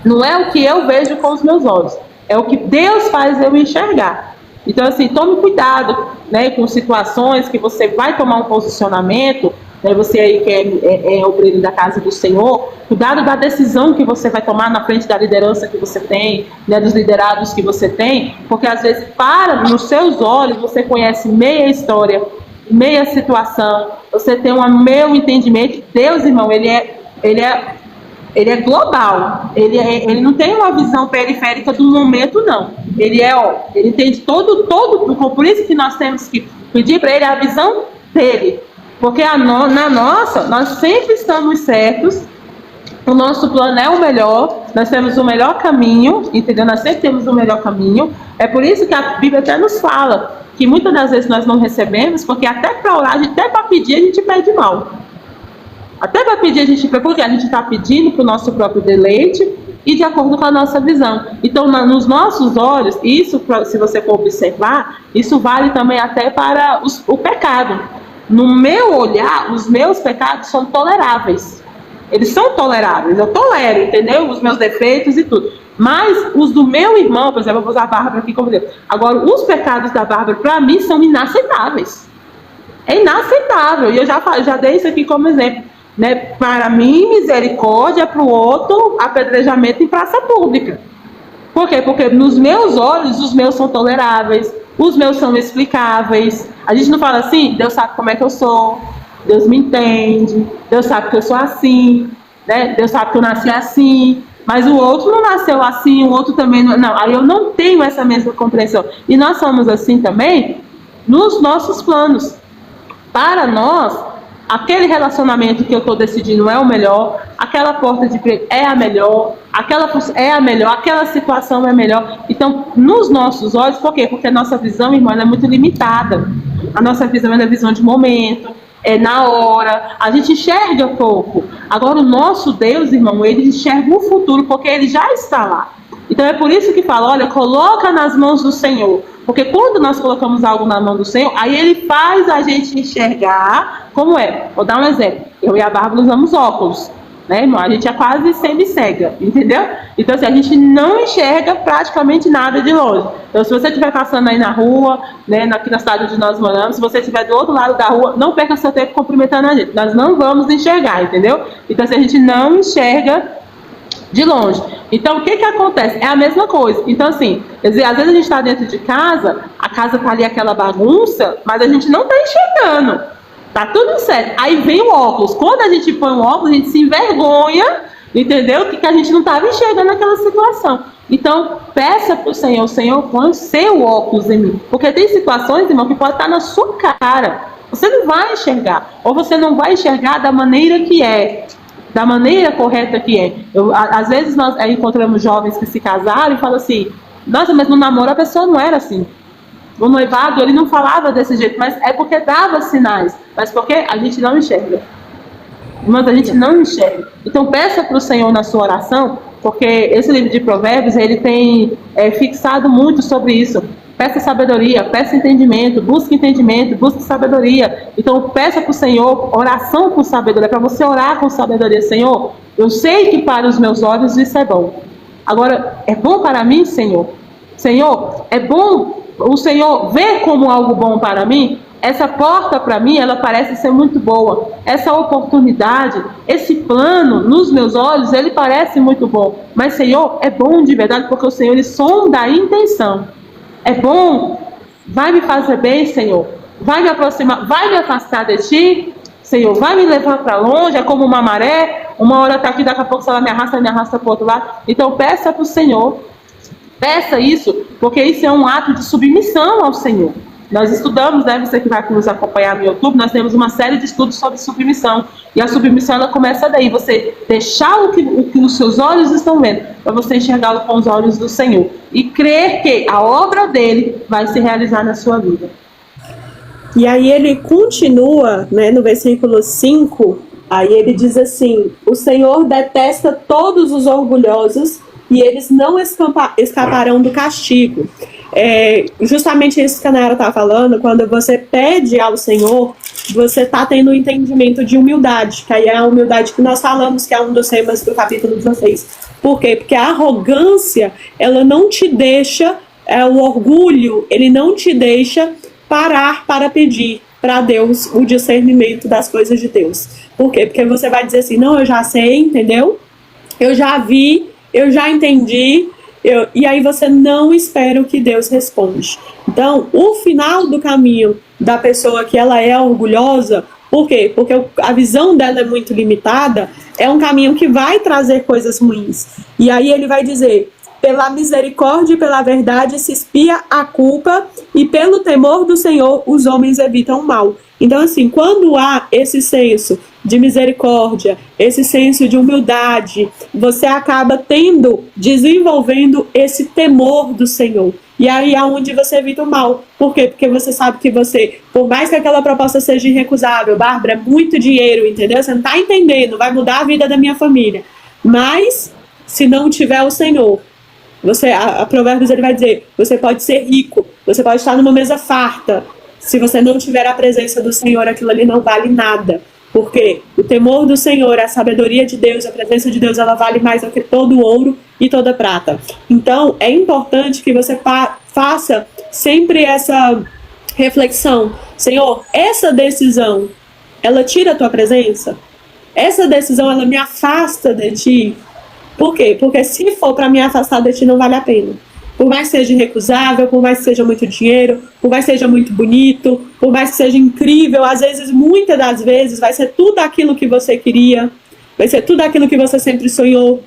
Não é o que eu vejo com os meus olhos, é o que Deus faz eu enxergar. Então, assim, tome cuidado, né, com situações que você vai tomar um posicionamento, né, você aí que é obreiro da casa do Senhor, cuidado da decisão que você vai tomar na frente da liderança que você tem, né, dos liderados que você tem, porque às vezes nos seus olhos você conhece meia história, meia situação, você tem um meio entendimento. Deus, irmão, ele é global, ele não tem uma visão periférica do momento, não. Ele entende todo, por isso que nós temos que pedir para ele a visão dele. Porque na nossa, nós sempre estamos certos, o nosso plano é o melhor, nós temos o melhor caminho, entendeu? Nós sempre temos o melhor caminho. É por isso que a Bíblia até nos fala que muitas das vezes nós não recebemos, porque até para orar, até para pedir, a gente pede mal. Até para pedir, porque a gente está pedindo para o nosso próprio deleite e de acordo com a nossa visão. Então, nos nossos olhos, isso, se você for observar, isso vale também até para o pecado. No meu olhar, os meus pecados são toleráveis. Eles são toleráveis, eu tolero, entendeu? Os meus defeitos e tudo. Mas os do meu irmão, por exemplo, eu vou usar a Bárbara aqui como Deus. Agora, os pecados da Bárbara, para mim, são inaceitáveis. É inaceitável. E eu já dei isso aqui como exemplo. Né? Para mim, misericórdia, para o outro, apedrejamento em praça pública. Por quê? Porque nos meus olhos, os meus são toleráveis, os meus são explicáveis. A gente não fala assim, Deus sabe como é que eu sou, Deus me entende, Deus sabe que eu sou assim, né? Deus sabe que eu nasci assim, mas o outro não nasceu assim, o outro também não. Aí eu não tenho essa mesma compreensão. E nós somos assim também nos nossos planos. Para nós, aquele relacionamento que eu estou decidindo é o melhor, aquela porta de emprego é a melhor, aquela situação é melhor. Então, nos nossos olhos, por quê? Porque a nossa visão, irmã, é muito limitada. A nossa visão é a visão de momento, é na hora, a gente enxerga pouco. Agora, o nosso Deus, irmão, ele enxerga o futuro, porque ele já está lá. Então, é por isso que fala, olha, coloca nas mãos do Senhor. Porque quando nós colocamos algo na mão do Senhor, aí ele faz a gente enxergar como é. Vou dar um exemplo. Eu e a Bárbara usamos óculos, né, irmão? A gente é quase semi-cega, entendeu? Então, assim, a gente não enxerga praticamente nada de longe. Então, se você estiver passando aí na rua, né, aqui na cidade onde nós moramos, se você estiver do outro lado da rua, não perca seu tempo cumprimentando a gente. Nós não vamos enxergar, entendeu? Então, assim, a gente não enxerga de longe. Então, o que acontece? É a mesma coisa. Então, assim, quer dizer, às vezes a gente está dentro de casa, a casa tá ali aquela bagunça, mas a gente não está enxergando. Tá tudo certo. Aí vem o óculos. Quando a gente põe o óculos, a gente se envergonha, entendeu? Que a gente não estava enxergando aquela situação. Então, peça para o Senhor, põe o seu óculos em mim. Porque tem situações, irmão, que pode estar na sua cara. Você não vai enxergar. Ou você não vai enxergar da maneira que é. Da maneira correta que é. Às vezes nós encontramos jovens que se casaram e falam assim, nossa, mas no namoro a pessoa não era assim. No noivado ele não falava desse jeito, mas é porque dava sinais. Mas porque a gente não enxerga. Mas a gente não enxerga. Então peça para o Senhor na sua oração, porque esse livro de Provérbios, ele tem fixado muito sobre isso. Peça sabedoria, peça entendimento, busque sabedoria. Então peça para o Senhor oração com sabedoria, para você orar com sabedoria. Senhor, eu sei que para os meus olhos isso é bom. Agora, é bom para mim, Senhor? Senhor, é bom o Senhor ver como algo bom para mim? Essa porta para mim, ela parece ser muito boa. Essa oportunidade, esse plano nos meus olhos, ele parece muito bom. Mas, Senhor, é bom de verdade, porque o Senhor, ele sonda a intenção. É bom vai me fazer bem, Senhor? Vai me aproximar, vai me afastar de Ti? Senhor, vai me levar para longe, é como uma maré, uma hora está aqui, daqui a pouco ela me arrasta para o outro lado. Então peça para o Senhor, peça isso, porque isso é um ato de submissão ao Senhor. Nós estudamos, né, você que vai nos acompanhar no YouTube, nós temos uma série de estudos sobre submissão. E a submissão, ela começa daí, você deixar o que os seus olhos estão vendo, para você enxergá-lo com os olhos do Senhor. E crer que a obra dele vai se realizar na sua vida. E aí ele continua, né, no versículo 5, aí ele diz assim: o Senhor detesta todos os orgulhosos e eles não escaparão do castigo. Justamente isso que a Nayara está falando, quando você pede ao Senhor, você está tendo um entendimento de humildade, que aí é a humildade que nós falamos, que é um dos temas do capítulo 16. Por quê? Porque a arrogância, ela não te deixa, o orgulho, ele não te deixa parar para pedir para Deus o discernimento das coisas de Deus. Por quê? Porque você vai dizer assim: não, eu já sei, entendeu? Eu já vi, eu já entendi, e aí você não espera o que Deus responde. Então, o final do caminho da pessoa que ela é orgulhosa, por quê? Porque a visão dela é muito limitada, é um caminho que vai trazer coisas ruins. E aí ele vai dizer: pela misericórdia e pela verdade se expia a culpa, e pelo temor do Senhor os homens evitam o mal. Então, assim, quando há esse senso de misericórdia, esse senso de humildade, você acaba desenvolvendo esse temor do Senhor. E aí é onde você evita o mal. Por quê? Porque você sabe que você, por mais que aquela proposta seja irrecusável, Bárbara, é muito dinheiro, entendeu? Você não está entendendo, vai mudar a vida da minha família. Mas, se não tiver o Senhor, a Provérbios ele vai dizer: você pode ser rico, você pode estar numa mesa farta, se você não tiver a presença do Senhor, aquilo ali não vale nada. Porque o temor do Senhor, a sabedoria de Deus, a presença de Deus, ela vale mais do que todo o ouro e toda a prata. Então, é importante que você faça sempre essa reflexão: Senhor, essa decisão, ela tira a tua presença? Essa decisão, ela me afasta de ti? Por quê? Porque se for para me afastar de ti, não vale a pena. Por mais que seja irrecusável, por mais que seja muito dinheiro, por mais que seja muito bonito, por mais que seja incrível, às vezes, muitas das vezes, vai ser tudo aquilo que você queria, vai ser tudo aquilo que você sempre sonhou,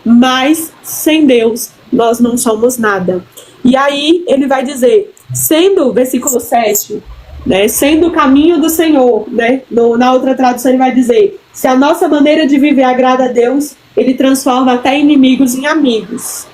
mas sem Deus, nós não somos nada. E aí, ele vai dizer, sendo, versículo 7, né, sendo o caminho do Senhor, né, na outra tradução ele vai dizer: se a nossa maneira de viver agrada a Deus, ele transforma até inimigos em amigos.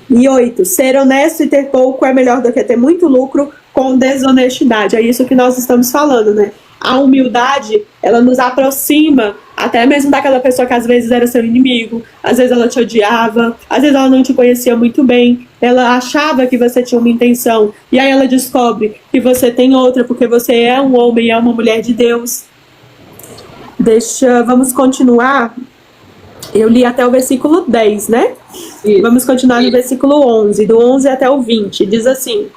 E 8, ser honesto e ter pouco é melhor do que ter muito lucro com desonestidade. É isso que nós estamos falando, né? A humildade, ela nos aproxima até mesmo daquela pessoa que às vezes era seu inimigo, às vezes ela te odiava, às vezes ela não te conhecia muito bem, ela achava que você tinha uma intenção, e aí ela descobre que você tem outra, porque você é um homem e é uma mulher de Deus. Vamos continuar. Eu li até o versículo 10, né? Isso. Vamos continuar no versículo 11, do 11 até o 20. Diz assim: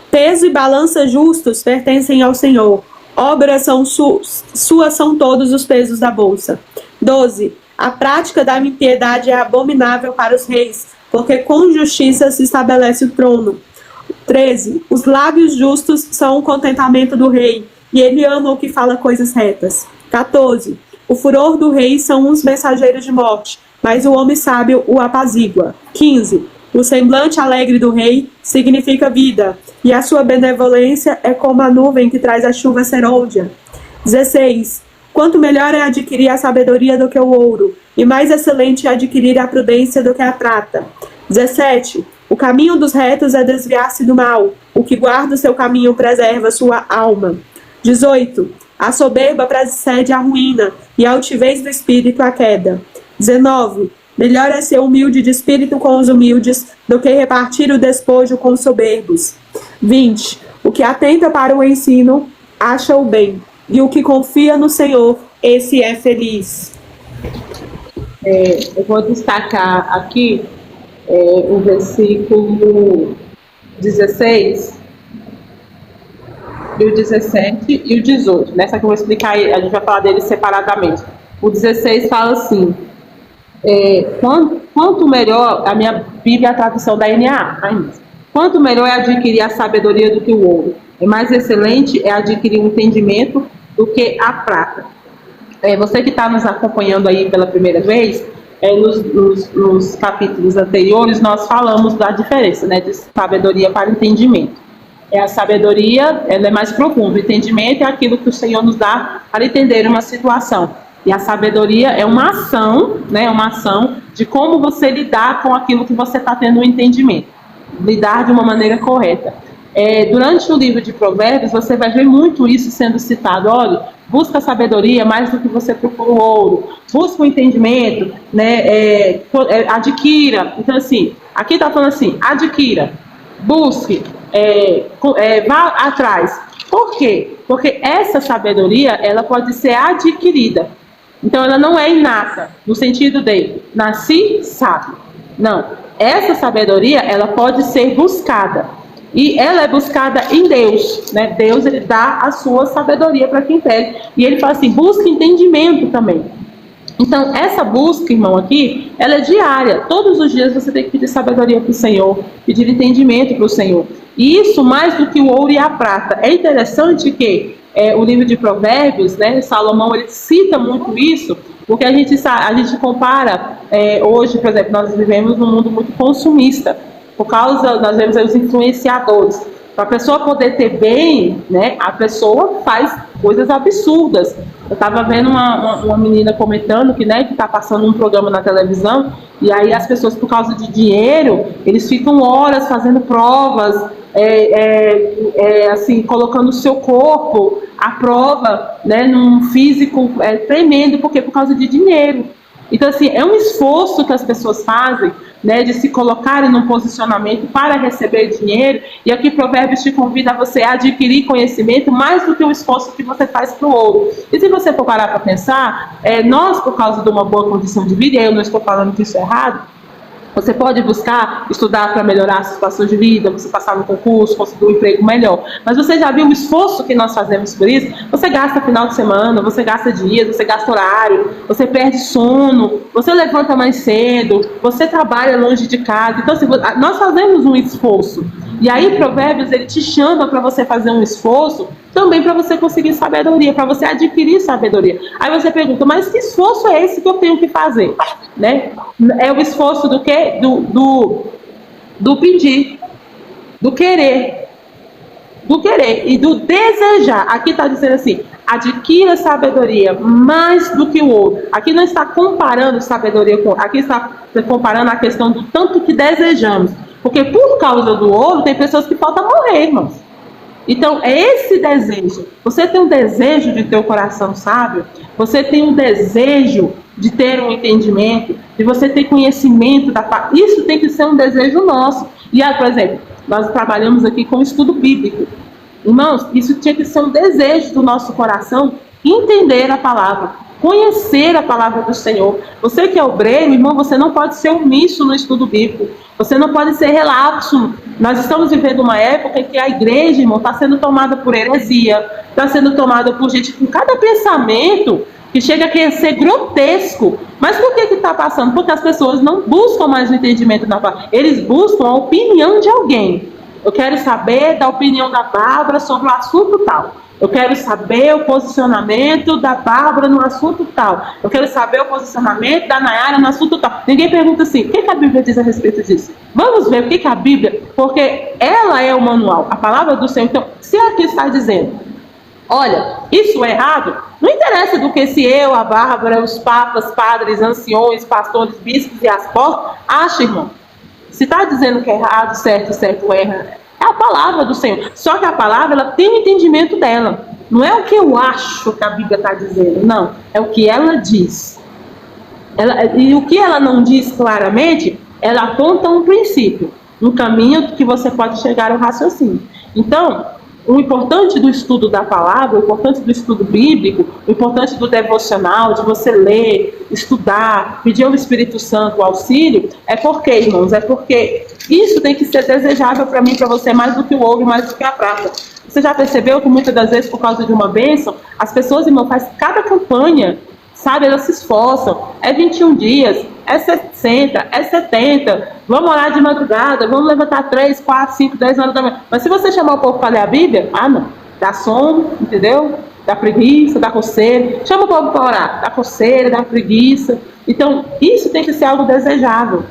peso e balança justos pertencem ao Senhor. Obras são suas são todos os pesos da bolsa. 12. A prática da impiedade é abominável para os reis, porque com justiça se estabelece o trono. 13. Os lábios justos são o contentamento do rei, e ele ama o que fala coisas retas. 14. O furor do rei são os mensageiros de morte, mas o homem sábio o apazigua. 15. O semblante alegre do rei significa vida, e a sua benevolência é como a nuvem que traz a chuva serôdia. 16. Quanto melhor é adquirir a sabedoria do que o ouro, e mais excelente é adquirir a prudência do que a prata. 17. O caminho dos retos é desviar-se do mal, o que guarda o seu caminho preserva sua alma. 18. A soberba precede a ruína, e a altivez do espírito a queda. 19. Melhor é ser humilde de espírito com os humildes do que repartir o despojo com os soberbos. 20. O que atenta para o ensino acha o bem, e o que confia no Senhor, esse é feliz. Eu vou destacar aqui o versículo 16, e o 17 e o 18. Nessa que eu vou explicar, a gente vai falar deles separadamente. O 16 fala assim: quanto melhor, a minha Bíblia é a tradução da NA, Quanto melhor é adquirir a sabedoria do que o ouro. É mais excelente é adquirir o entendimento do que a prata. Você que está nos acompanhando aí pela primeira vez, nos capítulos anteriores nós falamos da diferença, né, de sabedoria para entendimento. A sabedoria, ela é mais profunda. O entendimento é aquilo que o Senhor nos dá para entender uma situação. E a sabedoria é uma ação, né, uma ação de como você lidar com aquilo que você está tendo um entendimento. Lidar de uma maneira correta. Durante o livro de Provérbios, você vai ver muito isso sendo citado. Olha, busca a sabedoria mais do que você procura o ouro. Busca o entendimento, né, adquira. Então, assim, aqui está falando assim, adquira, busque, vá atrás. Por quê? Porque essa sabedoria, ela pode ser adquirida. Então, ela não é inata, no sentido de nasci sábio. Não. Essa sabedoria, ela pode ser buscada. E ela é buscada em Deus, né? Deus, ele dá a sua sabedoria para quem pede. E ele fala assim, busca entendimento também. Então, essa busca, irmão, aqui, ela é diária. Todos os dias você tem que pedir sabedoria para o Senhor, pedir entendimento para o Senhor. E isso mais do que o ouro e a prata. É interessante que o livro de Provérbios, né, Salomão, ele cita muito isso, porque a gente compara, hoje, por exemplo, nós vivemos num mundo muito consumista. Por causa, nós vemos aí os influenciadores. Para a pessoa poder ter bem, né, a pessoa faz coisas absurdas. Eu estava vendo uma menina comentando que, né, que está passando um programa na televisão, e aí as pessoas, por causa de dinheiro, eles ficam horas fazendo provas, assim, colocando o seu corpo à prova, né, num físico tremendo, porque por causa de dinheiro. Então, assim, é um esforço que as pessoas fazem, né, de se colocarem num posicionamento para receber dinheiro. E aqui Provérbios te convida a você a adquirir conhecimento mais do que o esforço que você faz para o ouro. E se você for parar para pensar, nós, por causa de uma boa condição de vida, e eu não estou falando que isso é errado, você pode buscar estudar para melhorar a situação de vida, você passar no concurso, conseguir um emprego melhor. Mas você já viu o esforço que nós fazemos por isso? Você gasta final de semana, você gasta dias, você gasta horário, você perde sono, você levanta mais cedo, você trabalha longe de casa. Então, assim, nós fazemos um esforço. E aí, Provérbios, ele te chama para você fazer um esforço também para você conseguir sabedoria, para você adquirir sabedoria. Aí você pergunta, mas que esforço é esse que eu tenho que fazer? Né? É o esforço do quê? Do pedir, do querer e do desejar. Aqui está dizendo assim, adquira sabedoria mais do que o outro. Aqui não está comparando sabedoria com... Aqui está comparando a questão do tanto que desejamos. Porque por causa do ouro, tem pessoas que faltam morrer, irmãos. Então, é esse desejo. Você tem um desejo de ter o coração sábio? Você tem um desejo de ter um entendimento? De você ter conhecimento da palavra? Isso tem que ser um desejo nosso. E aí, por exemplo, nós trabalhamos aqui com estudo bíblico. Irmãos, isso tinha que ser um desejo do nosso coração, entender a palavra, conhecer a palavra do Senhor. Você que é obreiro, irmão, você não pode ser omisso no estudo bíblico. Você não pode ser relapso. Nós estamos vivendo uma época em que a igreja, irmão, está sendo tomada por heresia, está sendo tomada por gente com cada pensamento que chega a ser grotesco. Mas por que está passando? Porque as pessoas não buscam mais o entendimento da palavra. Eles buscam a opinião de alguém. Eu quero saber da opinião da Bárbara sobre o assunto tal. Eu quero saber o posicionamento da Bárbara no assunto tal. Eu quero saber o posicionamento da Nayara no assunto tal. Ninguém pergunta assim, o que a Bíblia diz a respeito disso? Vamos ver o que a Bíblia... Porque ela é o manual, a palavra do Senhor. Então, se aqui está dizendo, olha, isso é errado, não interessa do que se eu, a Bárbara, os papas, padres, anciões, pastores, bispos e apóstolos acham, irmão. Se está dizendo que é errado, certo, erra... É a palavra do Senhor. Só que a palavra, ela tem o entendimento dela. Não é o que eu acho que a Bíblia está dizendo. Não. É o que ela diz. E o que ela não diz claramente, ela aponta um princípio. Um caminho que você pode chegar ao raciocínio. Então, o importante do estudo da palavra, o importante do estudo bíblico, o importante do devocional, de você ler, estudar, pedir ao Espírito Santo o auxílio, é porque, irmãos, é porque isso tem que ser desejável para mim, para você, mais do que o ouro, mais do que a prata. Você já percebeu que muitas das vezes, por causa de uma bênção, as pessoas, irmão, fazem cada campanha, sabe? Elas se esforçam. É 21 dias, é 60, é 70. Vamos orar de madrugada, vamos levantar 3, 4, 5, 10 horas da manhã. Mas se você chamar o povo para ler a Bíblia, não. Dá sono, entendeu? Dá preguiça, dá coceira. Chama o povo para orar. Dá coceira, dá preguiça. Então, isso tem que ser algo desejável.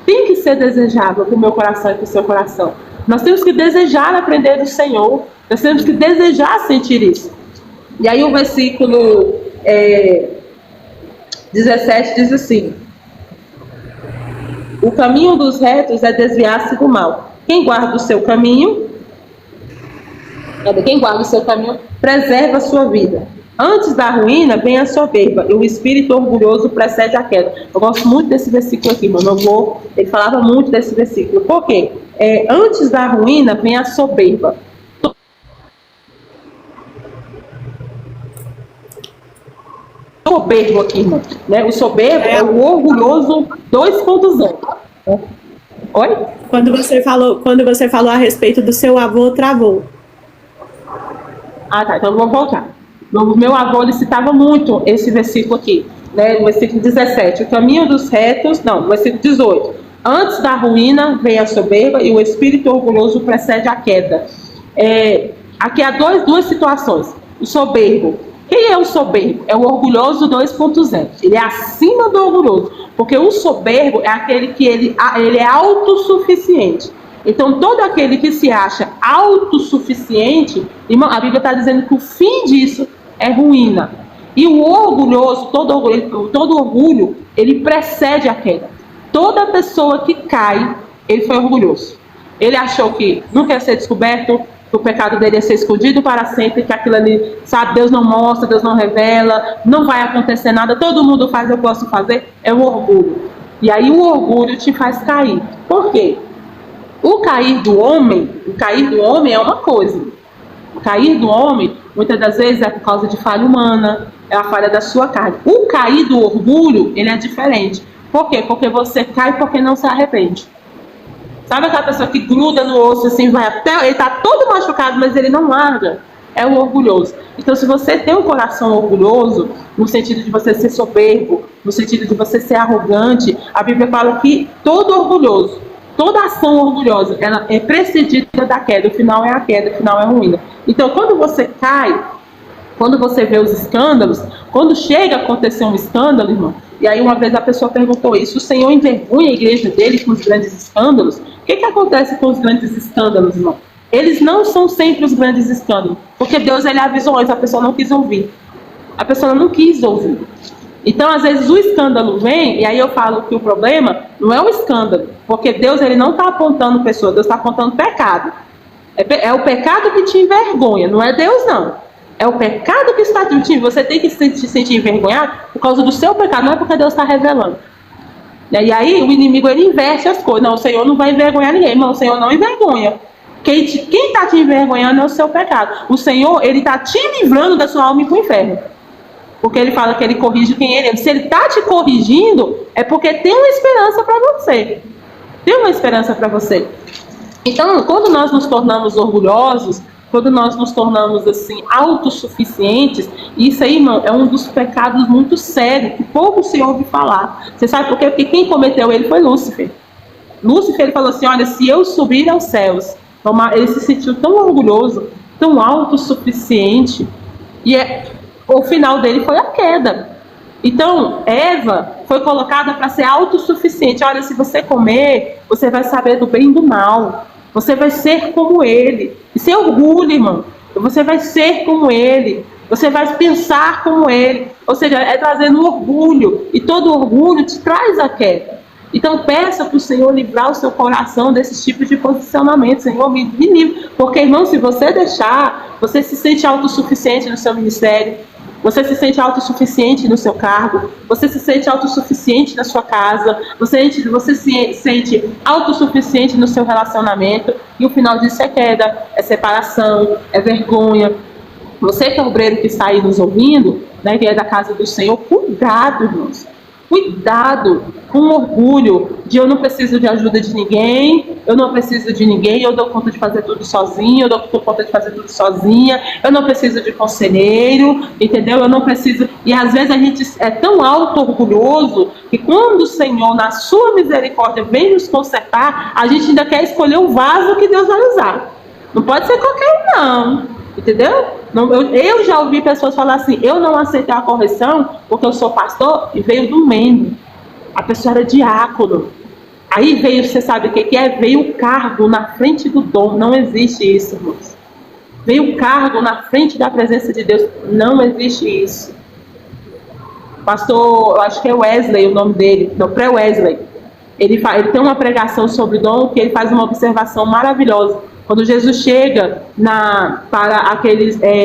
Tem que ser desejável para o meu coração e para o seu coração. Nós temos que desejar aprender do Senhor. Nós temos que desejar sentir isso. E aí o versículo 17 diz assim: o caminho dos retos é desviar-se do mal. Quem guarda o seu caminho, preserva a sua vida. Antes da ruína vem a soberba, e o espírito orgulhoso precede a queda. Eu gosto muito desse versículo aqui, meu avô, ele falava muito desse versículo. Por quê? Antes da ruína vem a soberba. Soberbo aqui, irmão, né? O soberbo é o orgulhoso 2.0. Oi? Quando você falou a respeito do seu avô, travou. Tá, então vamos voltar. O meu avô, ele citava muito esse versículo aqui, né? No versículo 17, o caminho dos retos, no versículo 18, antes da ruína vem a soberba e o espírito orgulhoso precede a queda. Aqui há duas situações. O soberbo. Quem é o soberbo? É o orgulhoso 2.0. Ele é acima do orgulhoso, porque o soberbo é aquele que ele é autossuficiente. Então, todo aquele que se acha autossuficiente, irmão, a Bíblia está dizendo que o fim disso é ruína. E o orgulhoso, todo orgulho, ele precede a queda. Toda pessoa que cai, ele foi orgulhoso. Ele achou que não quer ser descoberto, que o pecado dele ia ser escondido para sempre, que aquilo ali, sabe, Deus não mostra, Deus não revela, não vai acontecer nada, todo mundo faz, eu posso fazer. É o orgulho. E aí o orgulho te faz cair. Por quê? O cair do homem é uma coisa. O cair do homem, muitas das vezes, é por causa de falha humana, é a falha da sua carne. O cair do orgulho, ele é diferente. Por quê? Porque você cai porque não se arrepende. Sabe aquela pessoa que gruda no osso, assim, vai até... Ele está todo machucado, mas ele não larga. É o orgulhoso. Então, se você tem um coração orgulhoso, no sentido de você ser soberbo, no sentido de você ser arrogante, a Bíblia fala que todo orgulhoso, toda ação orgulhosa, ela é precedida da queda. O final é a queda, o final é a ruína. Então, quando você cai, quando você vê os escândalos, quando chega a acontecer um escândalo, irmão, e aí uma vez a pessoa perguntou isso, o Senhor envergonha a igreja dele com os grandes escândalos? O que acontece com os grandes escândalos, irmão? Eles não são sempre os grandes escândalos, porque Deus, ele avisou antes, a pessoa não quis ouvir. A pessoa não quis ouvir. Então, às vezes, o escândalo vem, e aí eu falo que o problema não é o escândalo, porque Deus, ele não está apontando pessoa, Deus está apontando pecado. É o pecado que te envergonha, não é Deus, não. É o pecado que está te... Você tem que se sentir envergonhado por causa do seu pecado, não é porque Deus está revelando. E aí, o inimigo, ele inverte as coisas. Não, o Senhor não vai envergonhar ninguém, mas o Senhor não envergonha. Quem está te envergonhando é o seu pecado. O Senhor, ele está te livrando da sua alma e para o inferno. Porque ele fala que ele corrige quem ele é. Se ele está te corrigindo, é porque tem uma esperança para você. Tem uma esperança para você. Então, quando nós nos tornamos orgulhosos, quando nós nos tornamos assim, autossuficientes, isso aí, irmão, é um dos pecados muito sérios, que pouco se ouve falar. Você sabe por quê? Porque quem cometeu ele foi Lúcifer. Lúcifer, ele falou assim, olha, se eu subir aos céus, ele se sentiu tão orgulhoso, tão autossuficiente, e o final dele foi a queda. Então, Eva foi colocada para ser autossuficiente. Olha, se você comer, você vai saber do bem e do mal. Você vai ser como ele. Isso é orgulho, irmão. Você vai ser como ele. Você vai pensar como ele. Ou seja, é trazendo orgulho. E todo orgulho te traz a queda. Então peça para o Senhor livrar o seu coração desses tipos de posicionamento. Senhor, me livre. Porque, irmão, se você deixar, você se sente autossuficiente no seu ministério. Você se sente autossuficiente no seu cargo, você se sente autossuficiente na sua casa, você se sente autossuficiente no seu relacionamento, e o final disso é queda, é separação, é vergonha. Você que é obreiro que está aí nos ouvindo, né, que é da casa do Senhor, cuidado, irmãos. cuidado com o orgulho de eu não preciso de ajuda de ninguém, eu não preciso de ninguém, eu dou conta de fazer tudo sozinho, eu dou conta de fazer tudo sozinha, eu não preciso de conselheiro, entendeu? Eu não preciso... E às vezes a gente é tão auto-orgulhoso que quando o Senhor, na sua misericórdia, vem nos consertar, a gente ainda quer escolher o vaso que Deus vai usar. Não pode ser qualquer um, não. Entendeu? Eu já ouvi pessoas falar assim: eu não aceitei a correção porque eu sou pastor, e veio do membro. A pessoa era diácono. Aí veio, você sabe o que é? Veio o cargo na frente do dom. Não existe isso, irmãos. Veio o cargo na frente da presença de Deus. Não existe isso. Pastor, eu acho que é Wesley o nome dele. Não, pré-Wesley. Ele tem uma pregação sobre dom que ele faz uma observação maravilhosa. Quando Jesus chega para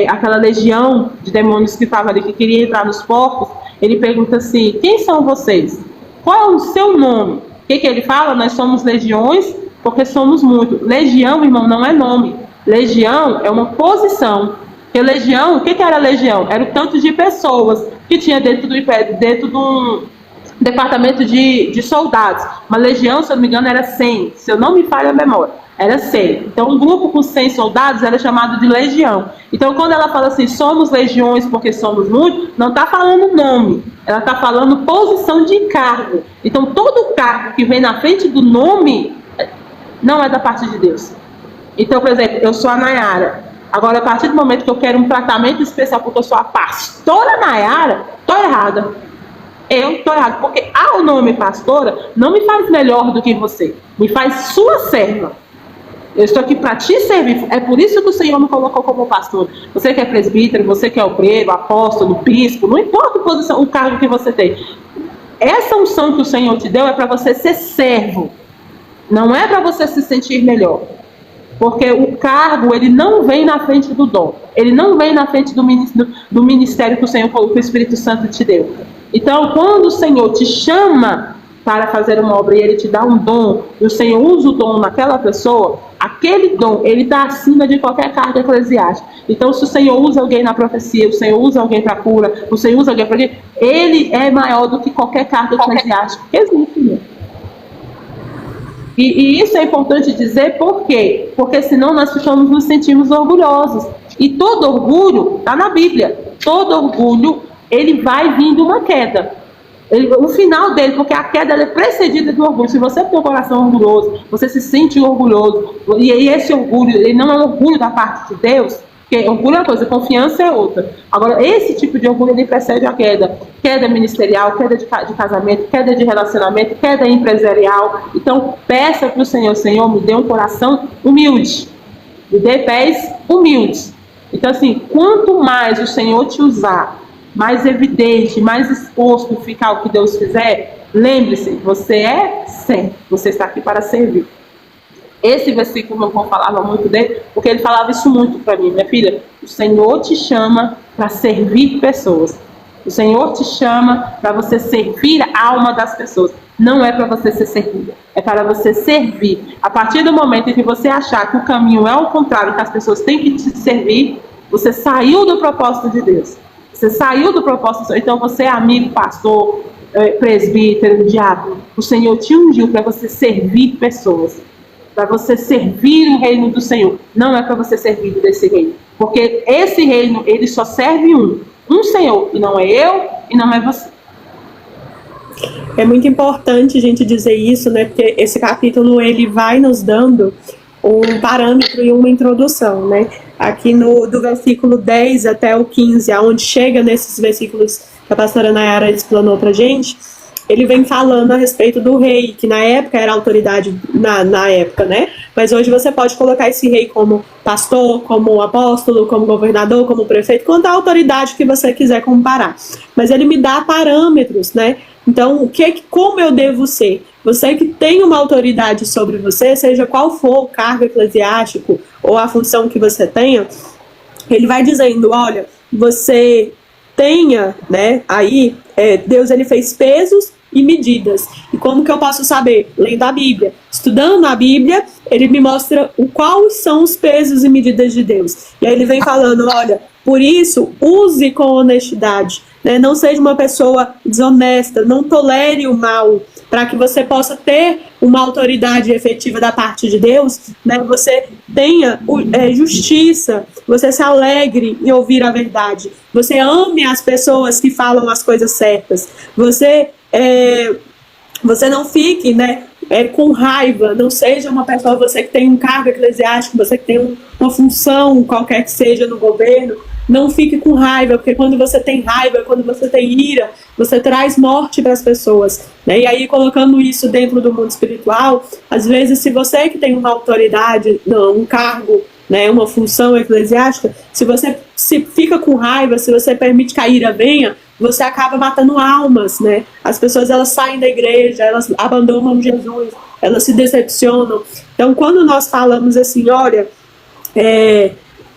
aquela legião de demônios que estava ali, que queria entrar nos porcos, ele pergunta assim: quem são vocês? Qual é o seu nome? O que ele fala? Nós somos legiões porque somos muitos. Legião, irmão, não é nome. Legião é uma posição. Porque legião, o que era legião? Era o tanto de pessoas que tinha dentro de um departamento de soldados. Uma legião, se eu não me engano, era 100. Se eu não me falha a memória, era 100. Então, um grupo com 100 soldados era chamado de legião. Então, quando ela fala assim, somos legiões porque somos muitos, não está falando nome. Ela está falando posição de cargo. Então, todo cargo que vem na frente do nome não é da parte de Deus. Então, por exemplo, eu sou a Nayara. Agora, a partir do momento que eu quero um tratamento especial porque eu sou a pastora Nayara, estou errada. Eu estou errado, porque o nome pastora não me faz melhor do que você, me faz sua serva. Eu estou aqui para te servir. É por isso que o Senhor me colocou como pastor. Você que é presbítero, você que é obreiro, apóstolo, bispo, não importa a posição, o cargo que você tem. Essa unção que o Senhor te deu é para você ser servo. Não é para você se sentir melhor. Porque o cargo, ele não vem na frente do dom. Ele não vem na frente do ministério que o Espírito Santo te deu. Então, quando o Senhor te chama para fazer uma obra e ele te dá um dom, e o Senhor usa o dom naquela pessoa, aquele dom, ele está acima de qualquer cargo eclesiástico. Então, se o Senhor usa alguém na profecia, o Senhor usa alguém para cura, o Senhor usa alguém para quê? Ele é maior do que qualquer cargo eclesiástico que existe, né? E isso é importante dizer, por quê? Porque senão nós ficamos nos sentimos orgulhosos. E todo orgulho está na Bíblia. Todo orgulho, ele vai vir de uma queda. O final dele, porque a queda é precedida do orgulho. Se você tem um coração orgulhoso, você se sente orgulhoso, e esse orgulho, ele não é um orgulho da parte de Deus, porque orgulho é uma coisa, confiança é outra. Agora, esse tipo de orgulho, ele precede a queda. Queda ministerial, queda de casamento, queda de relacionamento, queda empresarial. Então, peça para o Senhor: Senhor, me dê um coração humilde. Me dê pés humildes. Então, assim, quanto mais o Senhor te usar, mais evidente, mais exposto ficar o que Deus fizer, lembre-se, você é servo. Você está aqui para servir. Esse versículo, meu irmão falava muito dele, porque ele falava isso muito para mim: minha filha, o Senhor te chama para servir pessoas. O Senhor te chama para você servir a alma das pessoas. Não é para você ser servida, é para você servir. A partir do momento em que você achar que o caminho é o contrário, que as pessoas têm que te servir, você saiu do propósito de Deus. Você saiu do propósito. Então você é amigo, pastor, presbítero, diácono. O Senhor te ungiu para você servir pessoas, para você servir o reino do Senhor. Não é para você servir desse reino, porque esse reino, ele só serve um Senhor, e não é eu, e não é você. É muito importante a gente dizer isso, né? Porque esse capítulo, ele vai nos dando um parâmetro e uma introdução, né? Aqui do versículo 10 até o 15, aonde chega nesses versículos que a pastora Nayara explanou pra gente, ele vem falando a respeito do rei, que na época era autoridade, na época, né? Mas hoje você pode colocar esse rei como pastor, como apóstolo, como governador, como prefeito, quanta autoridade que você quiser comparar. Mas ele me dá parâmetros, né? Então, como eu devo ser? Você que tem uma autoridade sobre você, seja qual for o cargo eclesiástico ou a função que você tenha, ele vai dizendo: olha, você tenha, né, aí, Deus, ele fez pesos e medidas. E E como que eu posso saber? Lendo a Bíblia. Estudando a Bíblia, ele me mostra quais são os pesos e medidas de Deus. E aí ele vem falando, olha, por isso, use com honestidade, né? Não seja uma pessoa desonesta, não tolere o mal, para que você possa ter uma autoridade efetiva da parte de Deus, né? Você tenha justiça, você se alegre em ouvir a verdade, você ame as pessoas que falam as coisas certas, você não fique, né, com raiva, não seja uma pessoa, você que tem um cargo eclesiástico, você que tem uma função qualquer que seja no governo, não fique com raiva, porque quando você tem raiva, quando você tem ira, você traz morte para as pessoas, né? E aí, colocando isso dentro do mundo espiritual, às vezes, se você que tem uma autoridade, um cargo, né, uma função eclesiástica, se você fica com raiva, se você permite que a ira venha, você acaba matando almas, né? As pessoas, elas saem da igreja, elas abandonam Jesus, elas se decepcionam. Então, quando nós falamos assim, olha,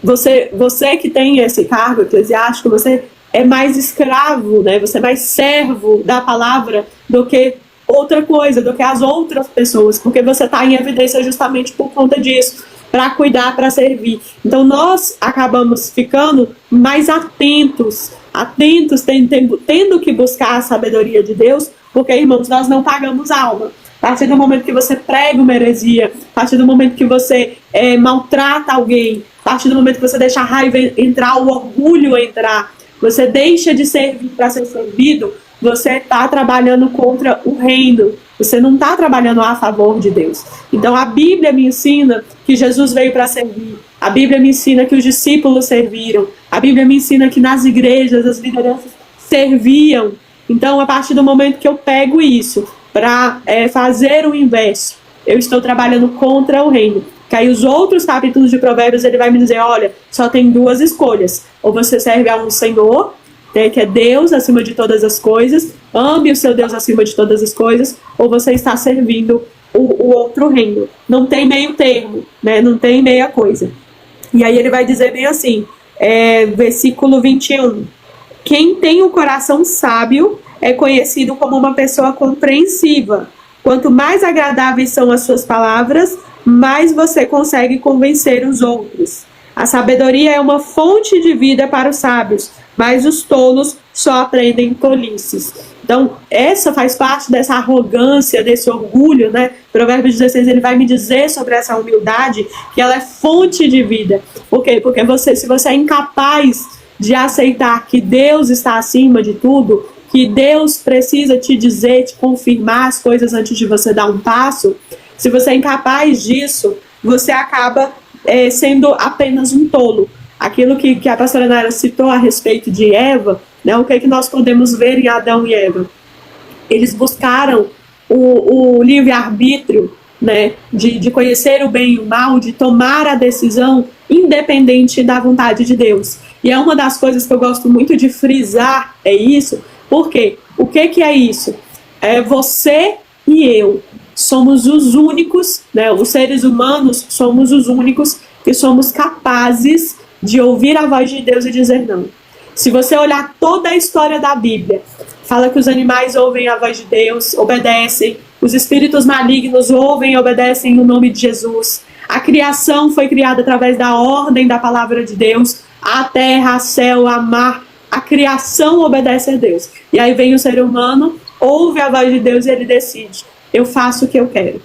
você que tem esse cargo eclesiástico, você é mais escravo, né? Você é mais servo da palavra do que outra coisa, do que as outras pessoas, porque você está em evidência justamente por conta disso, para cuidar, para servir. Então nós acabamos ficando mais atentos, tendo que buscar a sabedoria de Deus, porque, irmãos, nós não pagamos alma. A partir do momento que você prega uma heresia, a partir do momento que você maltrata alguém, a partir do momento que você deixa a raiva entrar, o orgulho entrar, você deixa de servir para ser servido, você está trabalhando contra o reino, você não está trabalhando a favor de Deus. Então a Bíblia me ensina que Jesus veio para servir, a Bíblia me ensina que os discípulos serviram, a Bíblia me ensina que nas igrejas as lideranças serviam. Então, a partir do momento que eu pego isso para fazer o inverso, eu estou trabalhando contra o reino. Que aí os outros capítulos de Provérbios, ele vai me dizer, olha, só tem duas escolhas. Ou você serve a um Senhor, né, que é Deus acima de todas as coisas, ame o seu Deus acima de todas as coisas, ou você está servindo o outro reino. Não tem meio termo, né, não tem meia coisa. E aí ele vai dizer bem assim, versículo 21, quem tem o coração sábio é conhecido como uma pessoa compreensiva. Quanto mais agradáveis são as suas palavras, mais você consegue convencer os outros. A sabedoria é uma fonte de vida para os sábios, mas os tolos só aprendem tolices. Então, essa faz parte dessa arrogância, desse orgulho, né? Provérbios 16, ele vai me dizer sobre essa humildade, que ela é fonte de vida. Por quê? Porque se você é incapaz de aceitar que Deus está acima de tudo, que Deus precisa te dizer, te confirmar as coisas antes de você dar um passo, se você é incapaz disso, você acaba sendo apenas um tolo. Aquilo que a pastora Nara citou a respeito de Eva, né, o que nós podemos ver em Adão e Eva? Eles buscaram o livre-arbítrio, né, de conhecer o bem e o mal, de tomar a decisão independente da vontade de Deus. E é uma das coisas que eu gosto muito de frisar, isso. Por quê? O que é isso? Você e eu somos os únicos, né, os seres humanos somos os únicos que somos capazes de ouvir a voz de Deus e dizer não. Se você olhar toda a história da Bíblia, fala que os animais ouvem a voz de Deus, obedecem, os espíritos malignos ouvem e obedecem no nome de Jesus. A criação foi criada através da ordem da palavra de Deus, a terra, a céu, a mar, a criação obedece a Deus. E aí vem o ser humano, ouve a voz de Deus e ele decide, eu faço o que eu quero.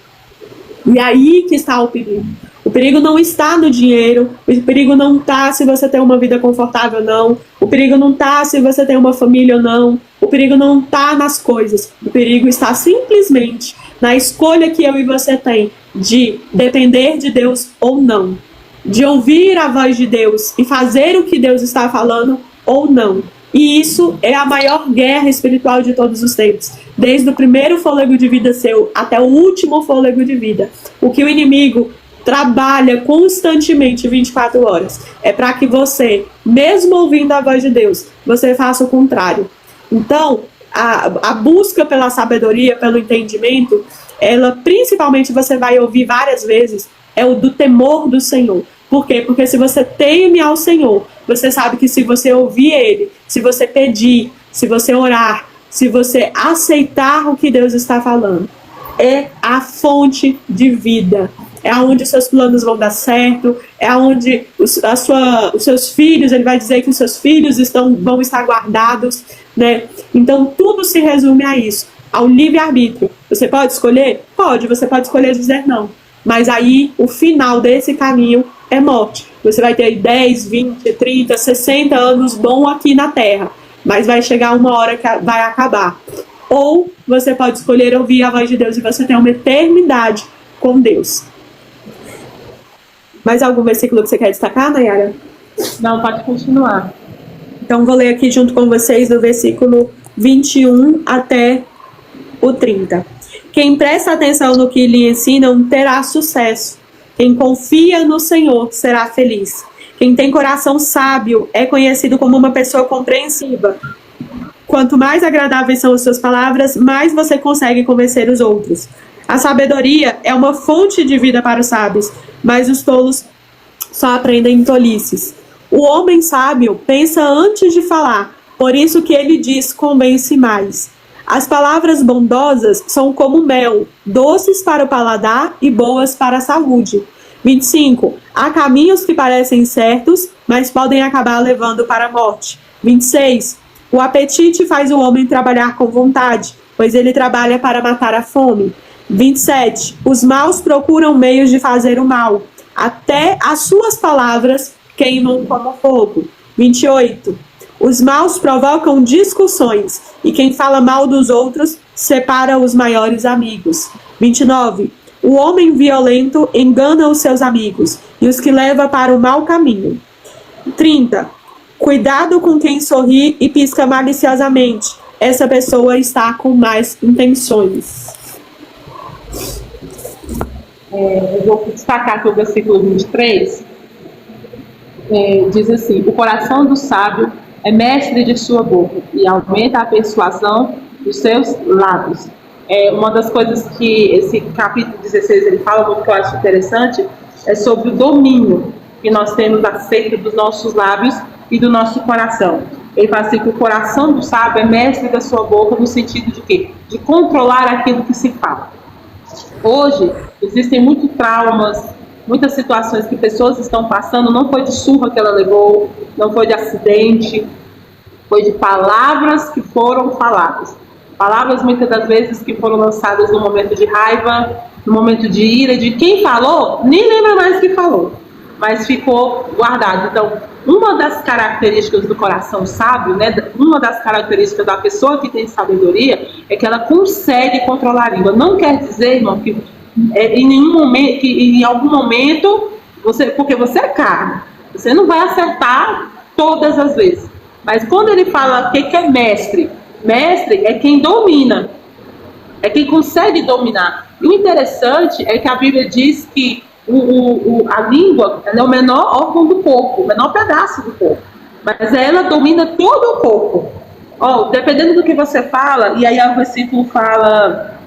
E aí que está o perigo. O perigo não está no dinheiro, o perigo não está se você tem uma vida confortável ou não, o perigo não está se você tem uma família ou não, o perigo não está nas coisas, o perigo está simplesmente na escolha que eu e você tem de depender de Deus ou não, de ouvir a voz de Deus e fazer o que Deus está falando ou não. E isso é a maior guerra espiritual de todos os tempos. Desde o primeiro fôlego de vida seu até o último fôlego de vida. O que o inimigo trabalha constantemente 24 horas é para que você, mesmo ouvindo a voz de Deus, você faça o contrário. Então, a busca pela sabedoria, pelo entendimento, ela principalmente você vai ouvir várias vezes, é o do temor do Senhor. Por quê? Porque se você teme ao Senhor, você sabe que se você ouvir Ele, se você pedir, se você orar, se você aceitar o que Deus está falando. É a fonte de vida. É onde os seus planos vão dar certo, é onde os seus filhos, ele vai dizer que os seus filhos vão estar guardados, né? Então tudo se resume a isso, ao livre-arbítrio. Você pode escolher? Pode, você pode escolher dizer não. Mas aí o final desse caminho é morte. Você vai ter 10, 20, 30, 60 anos bom aqui na Terra, mas vai chegar uma hora que vai acabar. Ou você pode escolher ouvir a voz de Deus e você ter uma eternidade com Deus. Mais algum versículo que você quer destacar, Nayara? Não, pode continuar. Então vou ler aqui junto com vocês do versículo 21 até o 30. Quem presta atenção no que lhe ensinam terá sucesso. Quem confia no Senhor será feliz. Quem tem coração sábio é conhecido como uma pessoa compreensiva. Quanto mais agradáveis são as suas palavras, mais você consegue convencer os outros. A sabedoria é uma fonte de vida para os sábios, mas os tolos só aprendem tolices. O homem sábio pensa antes de falar, por isso que ele diz convence mais. As palavras bondosas são como mel, doces para o paladar e boas para a saúde. 25. Há caminhos que parecem certos, mas podem acabar levando para a morte. 26. O apetite faz o homem trabalhar com vontade, pois ele trabalha para matar a fome. 27. Os maus procuram meios de fazer o mal. Até as suas palavras queimam como fogo. 28. Os maus provocam discussões, e quem fala mal dos outros separa os maiores amigos. 29. O homem violento engana os seus amigos, e os que leva para o mau caminho. 30. Cuidado com quem sorri e pisca maliciosamente. Essa pessoa está com más intenções. Eu vou destacar aqui o versículo 23. Diz assim: o coração do sábio é mestre de sua boca e aumenta a persuasão dos seus lábios. Uma das coisas que esse capítulo 16 ele fala, muito que eu acho interessante, é sobre o domínio que nós temos acerca dos nossos lábios e do nosso coração. Ele fala assim que o coração do sábio é mestre da sua boca, no sentido de quê? De controlar aquilo que se fala. Hoje, existem muitos traumas, muitas situações que pessoas estão passando, não foi de surra que ela levou, não foi de acidente, foi de palavras que foram faladas. Palavras muitas das vezes que foram lançadas no momento de raiva, no momento de ira, de quem falou, nem lembra mais que falou, mas ficou guardado. Então, uma das características do coração sábio, né, uma das características da pessoa que tem sabedoria, é que ela consegue controlar a língua. Não quer dizer, irmão, que em algum momento, porque você é carne, você não vai acertar todas as vezes. Mas quando ele fala que é mestre, mestre é quem domina, é quem consegue dominar. E o interessante é que a Bíblia diz que a língua é o menor órgão do corpo, o menor pedaço do corpo, mas ela domina todo o corpo. Dependendo do que você fala, e aí o versículo fala,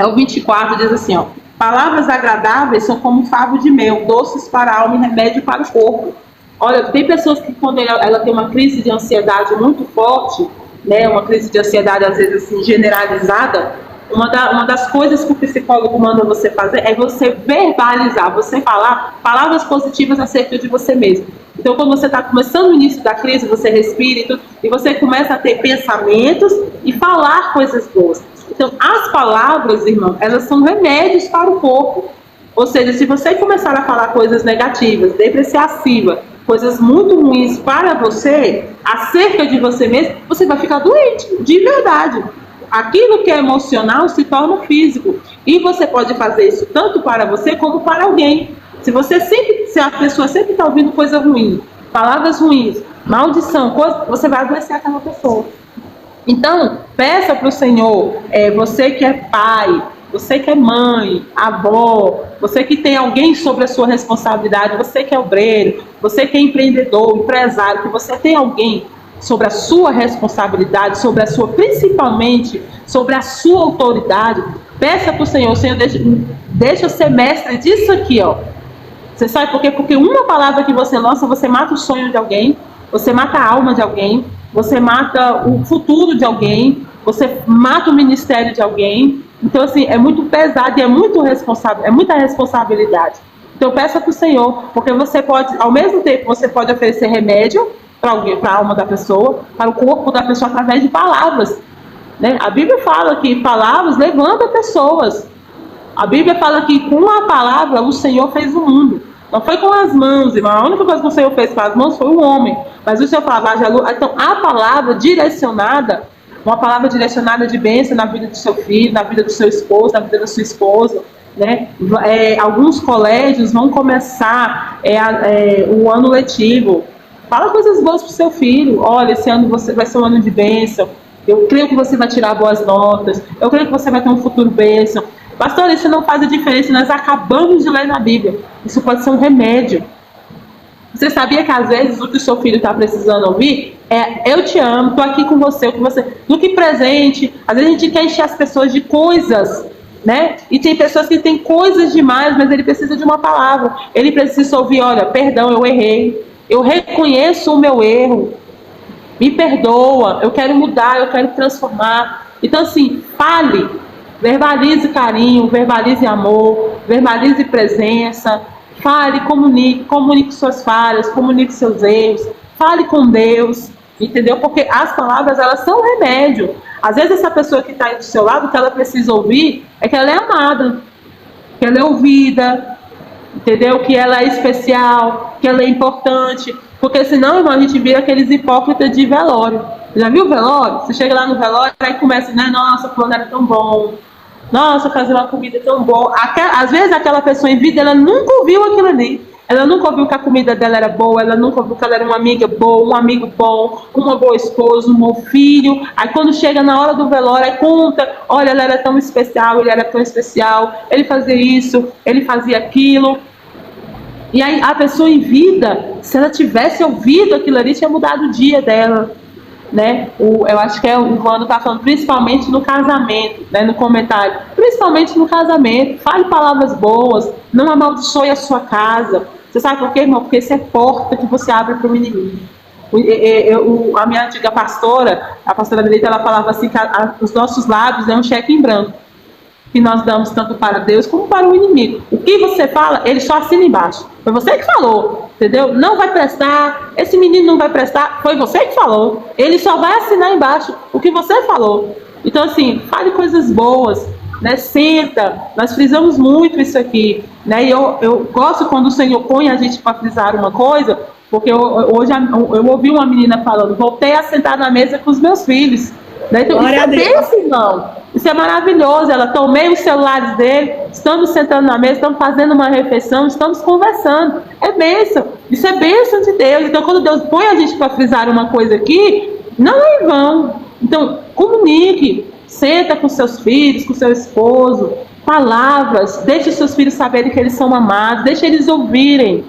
o 24 diz assim, palavras agradáveis são como favo de mel, doces para a alma e remédio para o corpo. Olha, tem pessoas que quando ela tem uma crise de ansiedade muito forte, né, uma crise de ansiedade às vezes assim, generalizada, uma das coisas que o psicólogo manda você fazer é você verbalizar, você falar palavras positivas acerca de você mesmo. Então, quando você está começando o início da crise, você respira e você começa a ter pensamentos e falar coisas boas. Então, as palavras, irmão, elas são remédios para o corpo. Ou seja, se você começar a falar coisas negativas, depreciativas, coisas muito ruins para você, acerca de você mesmo, você vai ficar doente, de verdade. Aquilo que é emocional se torna físico. E você pode fazer isso tanto para você como para alguém. Se a pessoa sempre está ouvindo coisa ruim, palavras ruins, maldição, você vai adoecer aquela pessoa. Então, peça para o Senhor, você que é pai, você que é mãe, avó, você que tem alguém sobre a sua responsabilidade, você que é obreiro, você que é empreendedor, empresário, que você tem alguém sobre a sua responsabilidade, principalmente sobre a sua autoridade, peça para o Senhor, deixa eu ser mestre disso aqui, Você sabe por quê? Porque uma palavra que você lança, você mata o sonho de alguém, você mata a alma de alguém, você mata o futuro de alguém, você mata o ministério de alguém. Então, assim, é muito pesado e é muita responsabilidade. Então, peça para o Senhor, porque você pode, ao mesmo tempo, você pode oferecer remédio para alguém, para a alma da pessoa, para o corpo da pessoa, através de palavras, né? A Bíblia fala que palavras levantam pessoas. A Bíblia fala que com a palavra o Senhor fez o mundo. Não foi com as mãos, irmão. A única coisa que o Senhor fez com as mãos foi o homem. Mas o Senhor falava, então a palavra direcionada, uma palavra direcionada de bênção na vida do seu filho, na vida do seu esposo, na vida da sua esposa, né? Alguns colégios vão começar o ano letivo. Fala coisas boas para o seu filho. Olha, esse ano vai ser um ano de bênção. Eu creio que você vai tirar boas notas. Eu creio que você vai ter um futuro bênção. Pastor, isso não faz a diferença. Nós acabamos de ler na Bíblia. Isso pode ser um remédio. Você sabia que às vezes o que o seu filho está precisando ouvir é: eu te amo, estou aqui com você, do que presente. Às vezes a gente quer encher as pessoas de coisas, né? E tem pessoas que têm coisas demais, mas ele precisa de uma palavra. Ele precisa ouvir: olha, perdão, eu errei. Eu reconheço o meu erro. Me perdoa, eu quero mudar, eu quero transformar. Então, assim, fale, verbalize carinho, verbalize amor, verbalize presença, fale, comunique suas falhas, comunique seus erros, fale com Deus, entendeu? Porque as palavras, elas são remédio. Às vezes essa pessoa que está aí do seu lado, o que ela precisa ouvir é que ela é amada, que ela é ouvida, entendeu? Que ela é especial, que ela é importante. Porque senão, irmão, a gente vira aqueles hipócritas de velório. Já viu o velório? Você chega lá no velório, aí começa, né? Nossa, fulano era tão bom. Nossa, fazer uma comida tão boa. Às vezes aquela pessoa em vida, ela nunca ouviu aquilo ali. Ela nunca ouviu que a comida dela era boa, ela nunca ouviu que ela era uma amiga boa, um amigo bom, uma boa esposa, um bom filho. Aí quando chega na hora do velório, aí conta: olha, ela era tão especial, ele era tão especial, ele fazia isso, ele fazia aquilo. E aí a pessoa em vida, se ela tivesse ouvido aquilo ali, tinha mudado o dia dela, né? Eu acho que o Wando está falando principalmente no casamento, né? No comentário, principalmente no casamento. Fale palavras boas, não amaldiçoe a sua casa. Você sabe por quê, irmão? Porque isso é porta que você abre para o inimigo. A minha antiga pastora, a pastora Delita, ela falava assim que os nossos lábios é um cheque em branco, que nós damos tanto para Deus como para o inimigo. O que você fala, ele só assina embaixo. Foi você que falou, entendeu? Não vai prestar, esse menino não vai prestar, foi você que falou. Ele só vai assinar embaixo o que você falou. Então, assim, fale coisas boas, né? Senta, nós frisamos muito isso aqui, né? E eu gosto quando o Senhor põe a gente para frisar uma coisa, porque hoje eu ouvi uma menina falando: voltei a sentar na mesa com os meus filhos. Então, isso é bênção, irmão. Isso é maravilhoso. Ela tomei os celulares dele, estamos sentando na mesa, estamos fazendo uma refeição, estamos conversando. É bênção. Isso é bênção de Deus. Então, quando Deus põe a gente para frisar uma coisa aqui, não é em vão. Então, comunique. Senta com seus filhos, com seu esposo. Palavras. Deixe seus filhos saberem que eles são amados. Deixe eles ouvirem,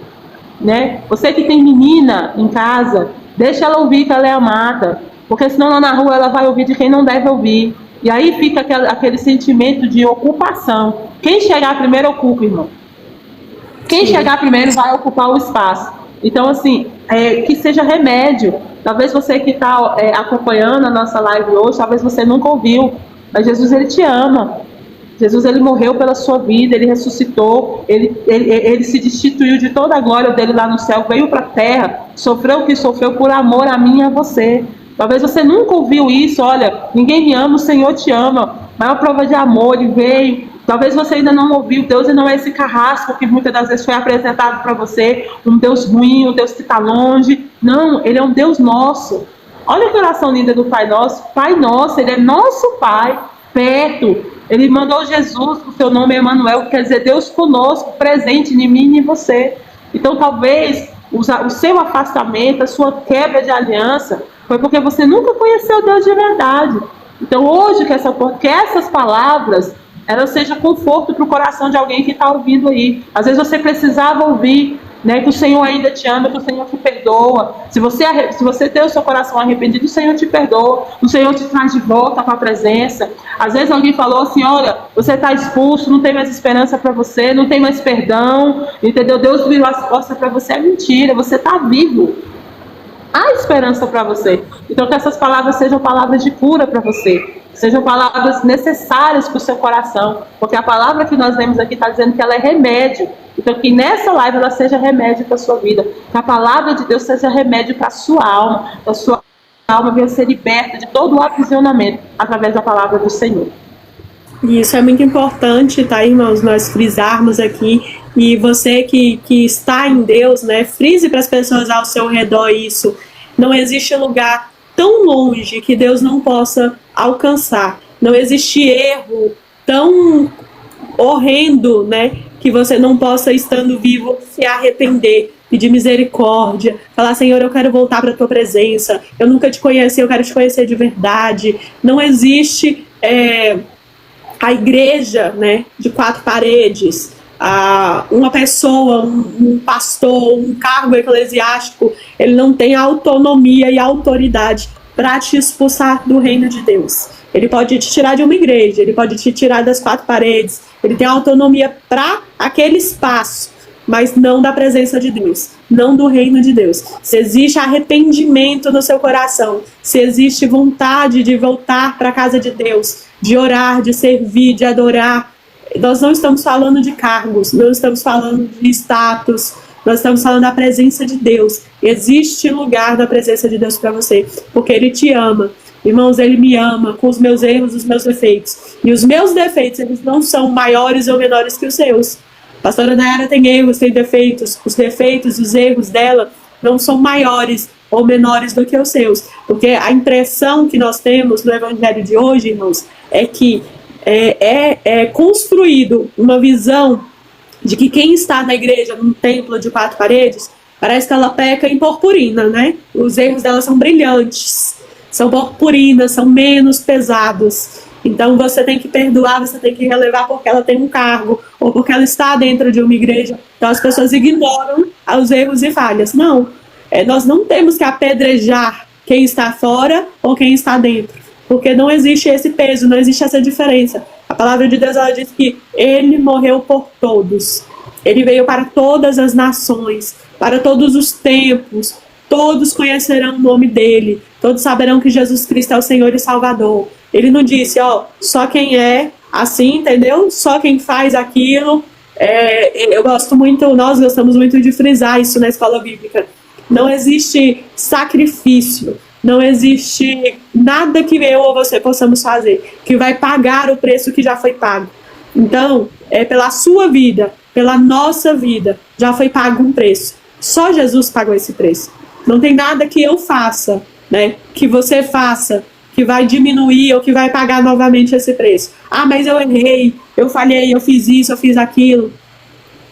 né? Você que tem menina em casa, deixa ela ouvir que ela é amada. Porque senão lá na rua ela vai ouvir de quem não deve ouvir. E aí fica aquele sentimento de ocupação. Quem chegar primeiro ocupa, irmão. Quem chegar primeiro vai ocupar o espaço. Então, assim, que seja remédio. Talvez você que está acompanhando a nossa live hoje, talvez você nunca ouviu. Mas Jesus, ele te ama. Jesus, ele morreu pela sua vida, ele ressuscitou, ele se destituiu de toda a glória dele lá no céu, veio para a terra, sofreu o que sofreu por amor a mim e a você. Talvez você nunca ouviu isso: olha, ninguém me ama, o Senhor te ama. Maior prova de amor, ele veio. Talvez você ainda não ouviu: Deus não é esse carrasco que muitas das vezes foi apresentado para você, um Deus ruim, um Deus que está longe. Não, ele é um Deus nosso. Olha que oração linda do Pai Nosso. Pai Nosso, ele é nosso Pai, perto. Ele mandou Jesus, o seu nome é Emanuel, que quer dizer Deus conosco, presente em mim e em você. Então talvez o seu afastamento, a sua quebra de aliança, foi porque você nunca conheceu Deus de verdade. Então hoje que essas palavras, elas sejam conforto para o coração de alguém que está ouvindo aí. Às vezes você precisava ouvir, né, que o Senhor ainda te ama, que o Senhor te perdoa. Se você tem o seu coração arrependido, o Senhor te perdoa, o Senhor te traz de volta para a presença. Às vezes alguém falou assim: olha, você está expulso, não tem mais esperança para você, não tem mais perdão, entendeu? Deus virou as costas para você. É mentira, você está vivo. Há esperança para você. Então que essas palavras sejam palavras de cura para você. sejam palavras necessárias para o seu coração, porque a palavra que nós lemos aqui está dizendo que ela é remédio. Então, que nessa live ela seja remédio para a sua vida, que a palavra de Deus seja remédio para a sua alma venha ser liberta de todo o aprisionamento através da palavra do Senhor. E isso é muito importante, tá, irmãos, nós frisarmos aqui. E você que está em Deus, né, frise para as pessoas ao seu redor isso. Não existe lugar tão longe que Deus não possa alcançar. Não existe erro tão horrendo, né, que você não possa, estando vivo, se arrepender, pedir misericórdia, falar: Senhor, eu quero voltar para a tua presença, eu nunca te conheci, eu quero te conhecer de verdade. Não existe a igreja, né, de 4 paredes, uma pessoa, um pastor, um cargo eclesiástico, ele não tem autonomia e autoridade para te expulsar do reino de Deus. Ele pode te tirar de uma igreja, ele pode te tirar das 4 paredes, ele tem autonomia para aquele espaço, mas não da presença de Deus, não do reino de Deus. Se existe arrependimento no seu coração, se existe vontade de voltar para a casa de Deus, de orar, de servir, de adorar, nós não estamos falando de cargos, não estamos falando de status, nós estamos falando da presença de Deus. Existe lugar da presença de Deus para você, porque Ele te ama. Irmãos, Ele me ama com os meus erros, os meus defeitos. E os meus defeitos, eles não são maiores ou menores que os seus. A pastora Nayara tem erros, tem defeitos. Os defeitos, os erros dela não são maiores ou menores do que os seus. Porque a impressão que nós temos no evangelho de hoje, irmãos, é que é construído uma visão de que quem está na igreja, num templo de 4 paredes, parece que ela peca em purpurina, né? Os erros dela são brilhantes, são purpurinas, são menos pesados. Então você tem que perdoar, você tem que relevar porque ela tem um cargo, ou porque ela está dentro de uma igreja. Então as pessoas ignoram os erros e falhas. Não, nós não temos que apedrejar quem está fora ou quem está dentro, porque não existe esse peso, não existe essa diferença. A palavra de Deus, ela diz que Ele morreu por todos. Ele veio para todas as nações, para todos os tempos. Todos conhecerão o nome dEle. Todos saberão que Jesus Cristo é o Senhor e Salvador. Ele não disse, só quem é assim, entendeu? Só quem faz aquilo. Nós gostamos muito de frisar isso na escola bíblica. Não existe sacrifício. Não existe nada que eu ou você possamos fazer que vai pagar o preço que já foi pago. Então, pela sua vida, pela nossa vida, já foi pago um preço. Só Jesus pagou esse preço. Não tem nada que eu faça, né, que você faça, que vai diminuir ou que vai pagar novamente esse preço. Mas eu errei, eu falhei, eu fiz isso, eu fiz aquilo.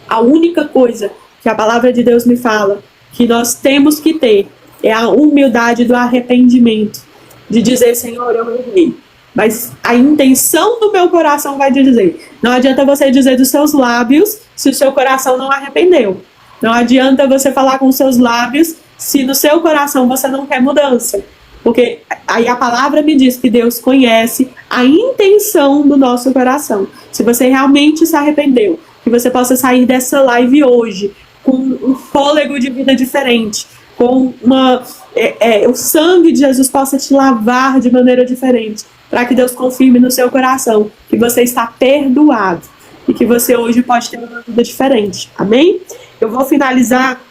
A única coisa que a palavra de Deus me fala que nós temos que ter é a humildade do arrependimento, de dizer: Senhor, eu errei. Mas a intenção do meu coração vai te dizer. Não adianta você dizer dos seus lábios se o seu coração não arrependeu. Não adianta você falar com os seus lábios se no seu coração você não quer mudança. Porque aí a palavra me diz que Deus conhece a intenção do nosso coração. Se você realmente se arrependeu, que você possa sair dessa live hoje com um fôlego de vida diferente, com o sangue de Jesus possa te lavar de maneira diferente, para que Deus confirme no seu coração que você está perdoado e que você hoje pode ter uma vida diferente. Amém? Eu vou finalizar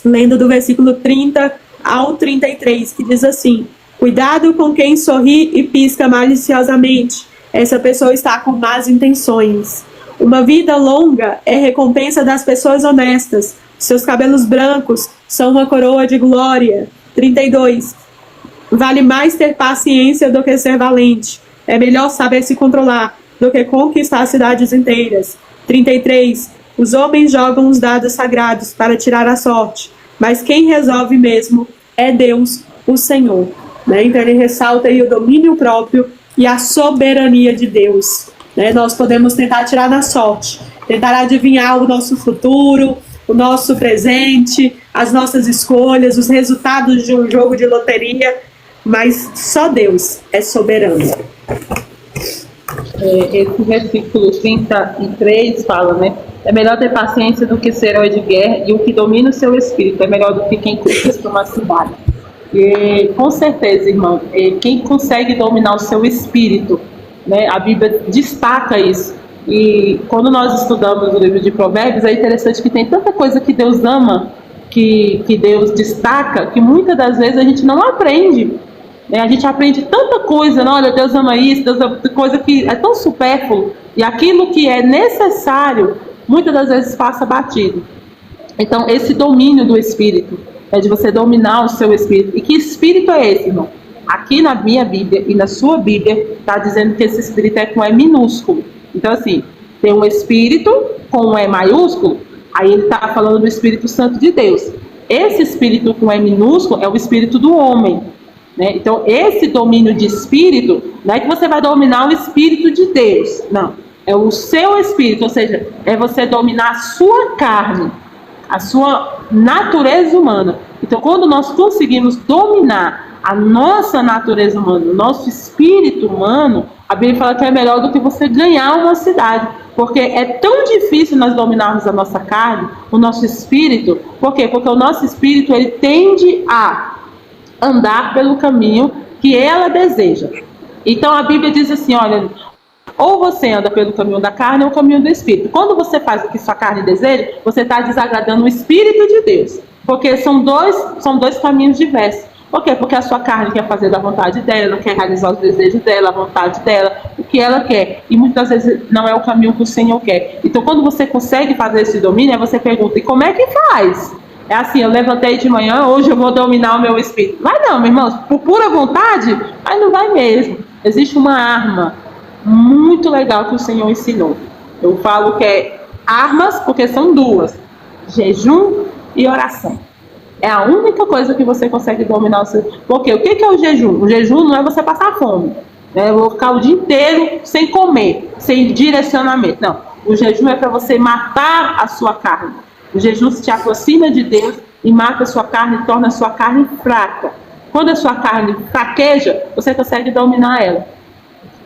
lendo do versículo 30 ao 33, que diz assim: cuidado com quem sorri e pisca maliciosamente. Essa pessoa está com más intenções. Uma vida longa é recompensa das pessoas honestas. Seus cabelos brancos são uma coroa de glória. 32. Vale mais ter paciência do que ser valente. É melhor saber se controlar do que conquistar cidades inteiras. 33. Os homens jogam os dados sagrados para tirar a sorte, mas quem resolve mesmo é Deus, o Senhor. Né? Então ele ressalta aí o domínio próprio e a soberania de Deus. Né? Nós podemos tentar tirar na sorte, tentar adivinhar o nosso futuro, o nosso presente, as nossas escolhas, os resultados de um jogo de loteria, mas só Deus é soberano. Esse versículo 33 fala, né? É melhor ter paciência do que ser herói de guerra, e o que domina o seu espírito é melhor do que quem conquista uma cidade. E, com certeza, irmão, quem consegue dominar o seu espírito, né? A Bíblia destaca isso. E quando nós estudamos o livro de Provérbios, é interessante que tem tanta coisa que Deus ama, que Deus destaca, que muitas das vezes a gente não aprende. Né? A gente aprende tanta coisa, não, olha, Deus ama isso, Deus ama coisa que é tão supérfluo, e aquilo que é necessário, muitas das vezes passa batido. Então, esse domínio do espírito, é de você dominar o seu espírito. E que espírito é esse, irmão? Aqui na minha Bíblia e na sua Bíblia, está dizendo que esse espírito é com E minúsculo. Então, assim, tem um espírito com um E maiúsculo, aí ele está falando do Espírito Santo de Deus. Esse espírito com E minúsculo é o espírito do homem. Né? Então, esse domínio de espírito, não é que você vai dominar o espírito de Deus, não. É o seu espírito, ou seja, é você dominar a sua carne, a sua natureza humana. Então, quando nós conseguimos dominar a nossa natureza humana, o nosso espírito humano, a Bíblia fala que é melhor do que você ganhar uma cidade. Porque é tão difícil nós dominarmos a nossa carne, o nosso espírito. Por quê? Porque o nosso espírito, ele tende a andar pelo caminho que ela deseja. Então, a Bíblia diz assim, olha, ou você anda pelo caminho da carne ou o caminho do Espírito. Quando você faz o que sua carne deseja, você está desagradando o Espírito de Deus. Porque são dois caminhos diversos. Por quê? Porque a sua carne quer fazer da vontade dela, quer realizar os desejos dela, a vontade dela, o que ela quer. E muitas vezes não é o caminho que o Senhor quer. Então, quando você consegue fazer esse domínio, aí você pergunta, e como é que faz? É assim, eu levantei de manhã, hoje eu vou dominar o meu espírito. Vai não, meus irmãos, por pura vontade, mas não vai mesmo. Existe uma arma muito legal que o Senhor ensinou. Eu falo que é armas, porque são duas: jejum e oração. É a única coisa que você consegue dominar o seu. Porque o que é o jejum? O jejum não é você passar fome. Eu vou ficar o dia inteiro sem comer, sem direcionamento. Não. O jejum é para você matar a sua carne. O jejum te aproxima de Deus e mata a sua carne e torna a sua carne fraca. Quando a sua carne fraqueja, você consegue dominar ela.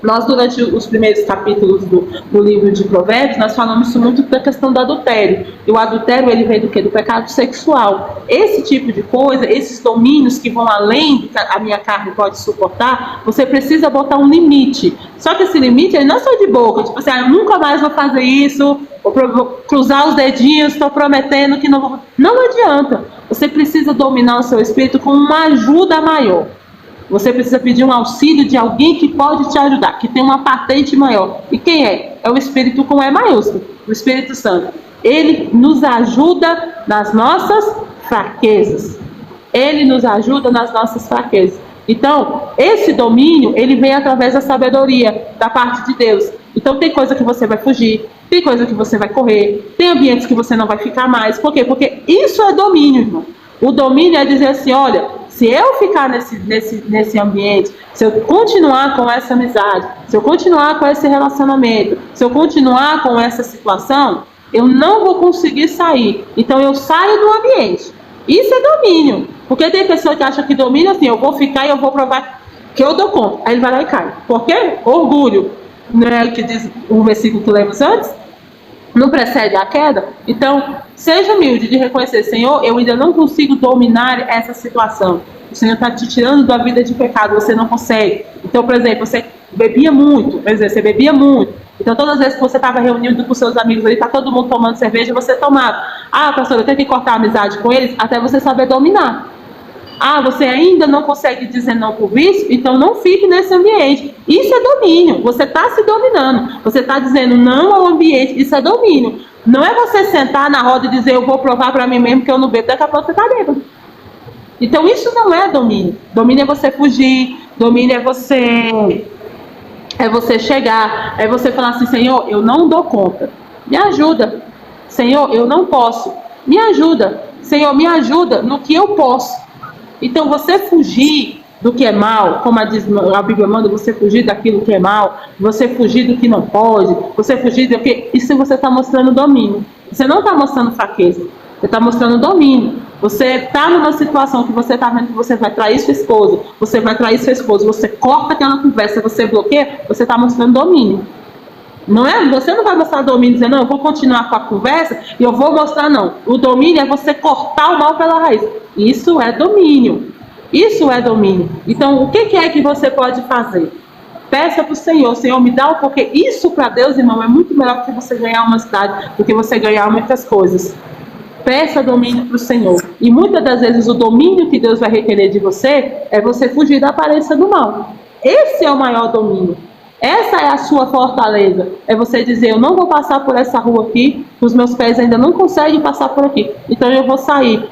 Nós, durante os primeiros capítulos do livro de Provérbios, nós falamos muito da questão do adultério. E o adultério, ele vem do quê? Do pecado sexual. Esse tipo de coisa, esses domínios que vão além do que a minha carne pode suportar, você precisa botar um limite. Só que esse limite, ele não é só de boca. Tipo assim, eu nunca mais vou fazer isso, vou cruzar os dedinhos, estou prometendo que não vou... Não adianta. Você precisa dominar o seu espírito com uma ajuda maior. Você precisa pedir um auxílio de alguém que pode te ajudar, que tem uma patente maior. E quem é? É o Espírito com E maiúsculo, o Espírito Santo. Ele nos ajuda nas nossas fraquezas. Ele nos ajuda nas nossas fraquezas. Então, esse domínio, ele vem através da sabedoria da parte de Deus. Então, tem coisa que você vai fugir, tem coisa que você vai correr, tem ambientes que você não vai ficar mais. Por quê? Porque isso é domínio, irmão. O domínio é dizer assim, olha, se eu ficar nesse ambiente, se eu continuar com essa amizade, se eu continuar com esse relacionamento, se eu continuar com essa situação, eu não vou conseguir sair. Então eu saio do ambiente. Isso é domínio. Porque tem pessoa que acha que domínio assim, eu vou ficar e eu vou provar que eu dou conta. Aí ele vai lá e cai. Por quê? Orgulho. Não é o que diz o versículo que lemos antes? Não precede a queda? Então, seja humilde de reconhecer, Senhor, eu ainda não consigo dominar essa situação. O Senhor está te tirando da vida de pecado, você não consegue. Então, por exemplo, você bebia muito, você bebia muito. Então, todas as vezes que você estava reunido com seus amigos ali, está todo mundo tomando cerveja, você tomava. Ah, pastor, eu tenho que cortar a amizade com eles até você saber dominar. Ah, você ainda não consegue dizer não por vício? Então não fique nesse ambiente. Isso é domínio. Você está se dominando. Você está dizendo não ao ambiente. Isso é domínio. Não é você sentar na roda e dizer eu vou provar para mim mesmo que eu não bebo. Daqui a pouco você está bêbado. Então isso não é domínio. Domínio é você fugir. Domínio é você chegar. É você falar assim, Senhor, eu não dou conta. Me ajuda. Senhor, eu não posso. Me ajuda. Senhor, me ajuda no que eu posso. Então, você fugir do que é mal, como a Bíblia manda, você fugir daquilo que é mal, você fugir do que não pode, você fugir do que... Isso você está mostrando domínio. Você não está mostrando fraqueza, você está mostrando domínio. Você está numa situação que você está vendo que você vai trair sua esposa, você vai trair seu esposo, você corta aquela conversa, você bloqueia, você está mostrando domínio. Não é? Você não vai mostrar domínio dizendo, não, eu vou continuar com a conversa e eu vou mostrar, não. O domínio é você cortar o mal pela raiz. Isso é domínio. Isso é domínio. Então, o que é que você pode fazer? Peça para o Senhor, me dá porque isso para Deus, irmão, é muito melhor do que você ganhar uma cidade, do que você ganhar muitas coisas. Peça domínio para o Senhor. E muitas das vezes o domínio que Deus vai requerer de você é você fugir da aparência do mal. Esse é o maior domínio. Essa é a sua fortaleza. É você dizer, eu não vou passar por essa rua aqui, os meus pés ainda não conseguem passar por aqui. Então eu vou sair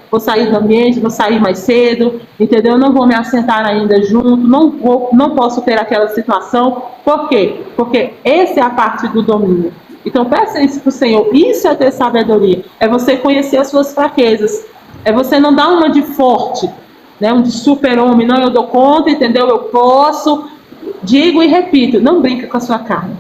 do ambiente, vou sair mais cedo, entendeu? Eu não vou me assentar ainda junto, não posso ter aquela situação. Por quê? Porque essa é a parte do domínio. Então peça isso para o Senhor. Isso é ter sabedoria. É você conhecer as suas fraquezas. É você não dar uma de forte, né? Um de super-homem. Não, eu dou conta, entendeu? Eu posso. Digo e repito, não brinca com a sua carne.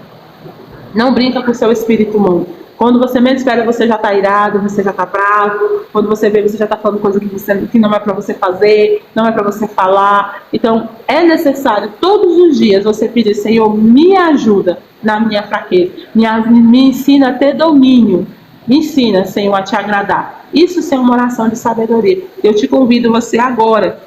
Não brinca com o seu espírito humano. Quando você menos espera, você já está irado, você já está bravo. Quando você vê, você já está falando coisa que não é para você fazer, não é para você falar. Então, é necessário todos os dias você pedir, Senhor, me ajuda na minha fraqueza. Me ensina a ter domínio. Me ensina, Senhor, a te agradar. Isso sim é uma oração de sabedoria. Eu te convido você agora,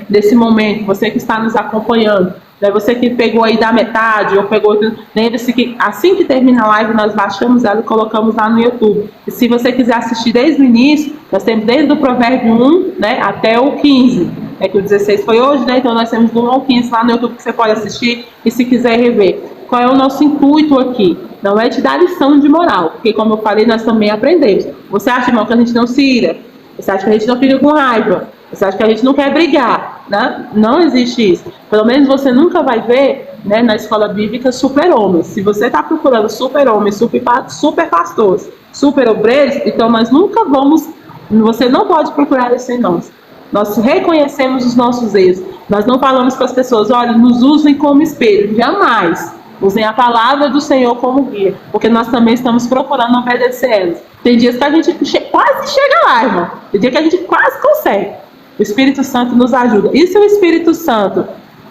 desse momento, você que está nos acompanhando, né, você que pegou aí da metade, ou pegou, lembre-se que assim que termina a live, nós baixamos ela e colocamos lá no YouTube. E se você quiser assistir desde o início, nós temos desde o provérbio 1, né, até o 15, que o 16 foi hoje, né, então nós temos do 1 ao 15 lá no YouTube que você pode assistir e se quiser rever. Qual é o nosso intuito aqui? Não é te dar lição de moral, porque como eu falei, nós também aprendemos. Você acha, irmão, que a gente não se ira? Você acha que a gente não fica com raiva? Você acha que a gente não quer brigar, né? Não existe isso. Pelo menos você nunca vai ver, né, na escola bíblica super-homens. Se você está procurando super-homens, super-pastores, super-obreiros, então nós nunca vamos, você não pode procurar isso em nós. Nós reconhecemos os nossos erros. Nós não falamos para as pessoas, olha, nos usem como espelho. Jamais. Usem a palavra do Senhor como guia, porque nós também estamos procurando obedecer elas. Tem dias que a gente quase chega lá, irmão. Tem dia que a gente quase consegue. O Espírito Santo nos ajuda. E se o Espírito Santo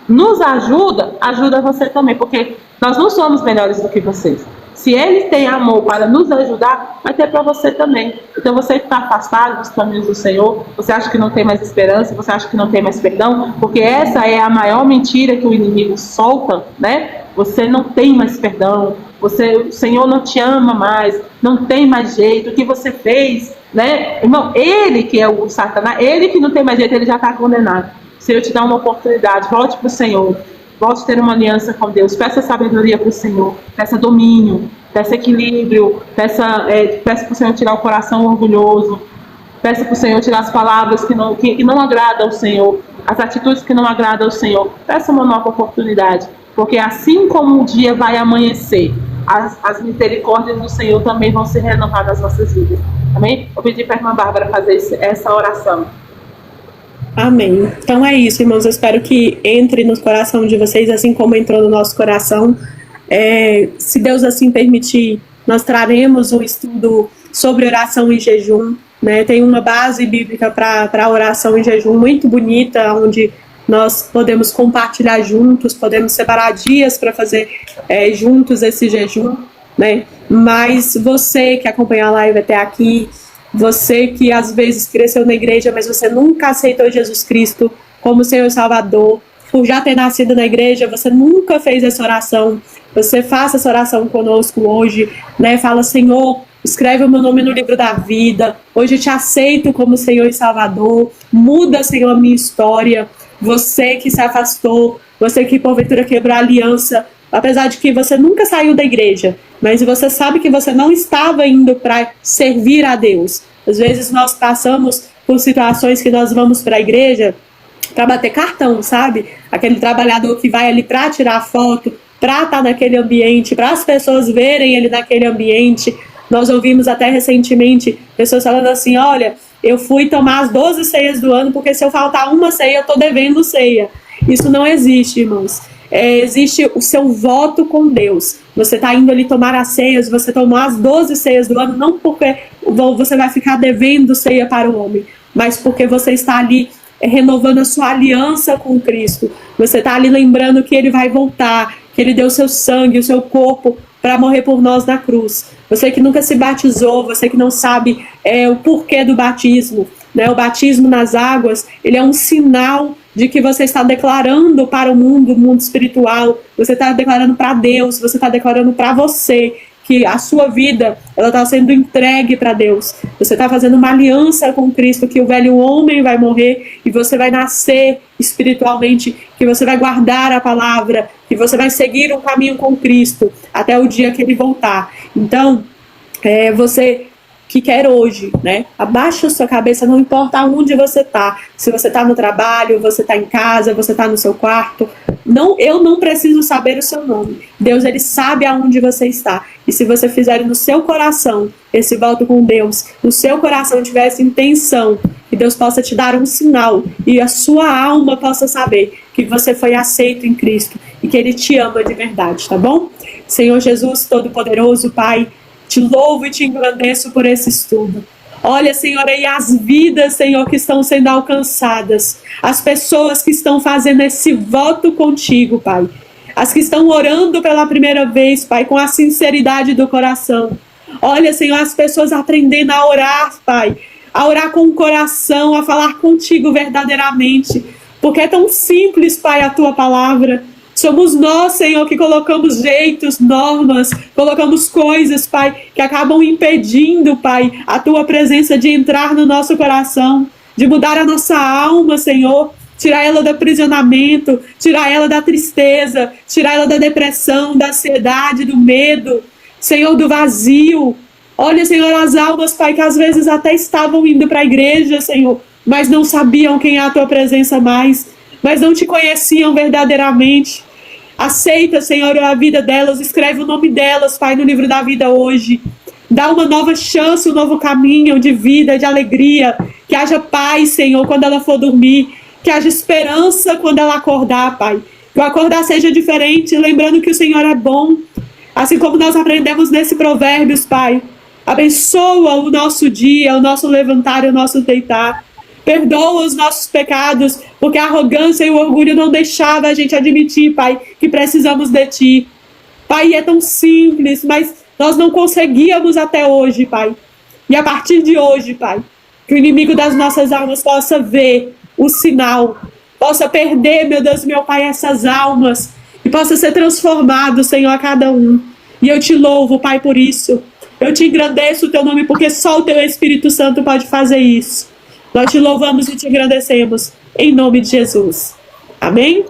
nos ajuda, ajuda você também, porque nós não somos melhores do que vocês. Se Ele tem amor para nos ajudar, vai ter para você também. Então você que está afastado dos caminhos do Senhor, você acha que não tem mais esperança, você acha que não tem mais perdão, porque essa é a maior mentira que o inimigo solta, né? Você não tem mais perdão, o Senhor não te ama mais, não tem mais jeito, o que você fez, né? Irmão, ele que é o Satanás, ele que não tem mais jeito, ele já está condenado. Se eu te dar uma oportunidade, volte para o Senhor, volte a ter uma aliança com Deus, peça sabedoria para o Senhor, peça domínio, peça equilíbrio, peça para o Senhor tirar o coração orgulhoso, peça para o Senhor tirar as palavras que não agradam ao Senhor, as atitudes que não agradam ao Senhor, peça uma nova oportunidade, porque assim como um dia vai amanhecer, as misericórdias do Senhor também vão ser renovadas nas nossas vidas. Amém? Vou pedir para a irmã Bárbara fazer essa oração. Amém. Então é isso, irmãos. Eu espero que entre no coração de vocês, assim como entrou no nosso coração. Se Deus assim permitir, nós traremos um estudo sobre oração e jejum, né? Tem uma base bíblica para oração e jejum muito bonita, onde nós podemos compartilhar juntos, podemos separar dias para fazer juntos esse jejum, né? Mas você que acompanha a live até aqui, você que às vezes cresceu na igreja, mas você nunca aceitou Jesus Cristo como Senhor e Salvador, por já ter nascido na igreja, você nunca fez essa oração, você faça essa oração conosco hoje, né? Fala, Senhor, escreve o meu nome no livro da vida, hoje eu te aceito como Senhor e Salvador, muda, Senhor, a minha história. Você que se afastou, você que porventura quebrou a aliança, apesar de que você nunca saiu da igreja, mas você sabe que você não estava indo para servir a Deus. Às vezes nós passamos por situações que nós vamos para a igreja para bater cartão, sabe? Aquele trabalhador que vai ali para tirar foto, para estar naquele ambiente, para as pessoas verem ele naquele ambiente. Nós ouvimos até recentemente pessoas falando assim, olha, eu fui tomar as 12 ceias do ano, porque se eu faltar uma ceia, eu estou devendo ceia. Isso não existe, irmãos. Existe o seu voto com Deus. Você está indo ali tomar as ceias, você tomou as 12 ceias do ano, não porque você vai ficar devendo ceia para o homem, mas porque você está ali renovando a sua aliança com Cristo. Você está ali lembrando que Ele vai voltar, que Ele deu o seu sangue, o seu corpo para morrer por nós na cruz. Você que nunca se batizou, você que não sabe o porquê do batismo, né? O batismo nas águas, ele é um sinal de que você está declarando para o mundo espiritual, você está declarando para Deus, você está declarando para você, que a sua vida, ela está sendo entregue para Deus. Você está fazendo uma aliança com Cristo, que o velho homem vai morrer e você vai nascer espiritualmente, que você vai guardar a palavra, que você vai seguir um caminho com Cristo até o dia que ele voltar. Então, você que quer hoje, né? Abaixa a sua cabeça, não importa onde você está. Se você está no trabalho, você está em casa, você está no seu quarto. Não, eu não preciso saber o seu nome. Deus, ele sabe aonde você está. E se você fizer no seu coração esse voto com Deus, no seu coração tiver essa intenção, que Deus possa te dar um sinal e a sua alma possa saber que você foi aceito em Cristo e que ele te ama de verdade, tá bom? Senhor Jesus Todo-Poderoso, Pai, te louvo e te engrandeço por esse estudo. Olha, Senhor, aí as vidas, Senhor, que estão sendo alcançadas. As pessoas que estão fazendo esse voto contigo, Pai. As que estão orando pela primeira vez, Pai, com a sinceridade do coração. Olha, Senhor, as pessoas aprendendo a orar, Pai. A orar com o coração, a falar contigo verdadeiramente. Porque é tão simples, Pai, a tua palavra. Somos nós, Senhor, que colocamos jeitos, normas, colocamos coisas, Pai, que acabam impedindo, Pai, a Tua presença de entrar no nosso coração, de mudar a nossa alma, Senhor, tirar ela do aprisionamento, tirar ela da tristeza, tirar ela da depressão, da ansiedade, do medo, Senhor, do vazio. Olha, Senhor, as almas, Pai, que às vezes até estavam indo para a igreja, Senhor, mas não sabiam quem é a Tua presença mais, mas não te conheciam verdadeiramente. Aceita, Senhor, a vida delas, escreve o nome delas, Pai, no livro da vida hoje. Dá uma nova chance, um novo caminho de vida, de alegria. Que haja paz, Senhor, quando ela for dormir. Que haja esperança quando ela acordar, Pai. Que o acordar seja diferente, lembrando que o Senhor é bom. Assim como nós aprendemos nesse Provérbios, Pai. Abençoa o nosso dia, o nosso levantar e o nosso deitar. Perdoa os nossos pecados, porque a arrogância e o orgulho não deixavam a gente admitir, Pai, que precisamos de Ti. Pai, é tão simples, mas nós não conseguíamos até hoje, Pai. E a partir de hoje, Pai, que o inimigo das nossas almas possa ver o sinal, possa perder, meu Deus, meu Pai, essas almas, e possa ser transformado, Senhor, a cada um. E eu te louvo, Pai, por isso. Eu te engrandeço o Teu nome, porque só o Teu Espírito Santo pode fazer isso. Nós te louvamos e te agradecemos, em nome de Jesus. Amém?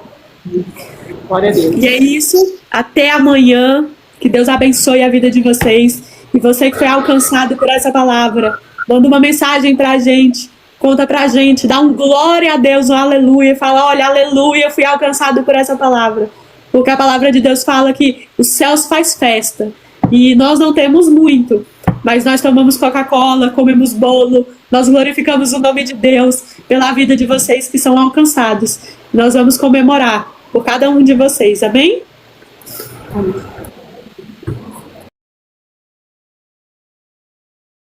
Glória a Deus. E é isso. Até amanhã. Que Deus abençoe a vida de vocês. E você que foi alcançado por essa palavra, manda uma mensagem pra gente. Conta pra gente. Dá um glória a Deus, um aleluia. Fala, olha, aleluia, eu fui alcançado por essa palavra. Porque a palavra de Deus fala que os céus faz festa. E nós não temos muito. Mas nós tomamos Coca-Cola, comemos bolo, nós glorificamos o nome de Deus pela vida de vocês que são alcançados. Nós vamos comemorar por cada um de vocês, amém? Amém.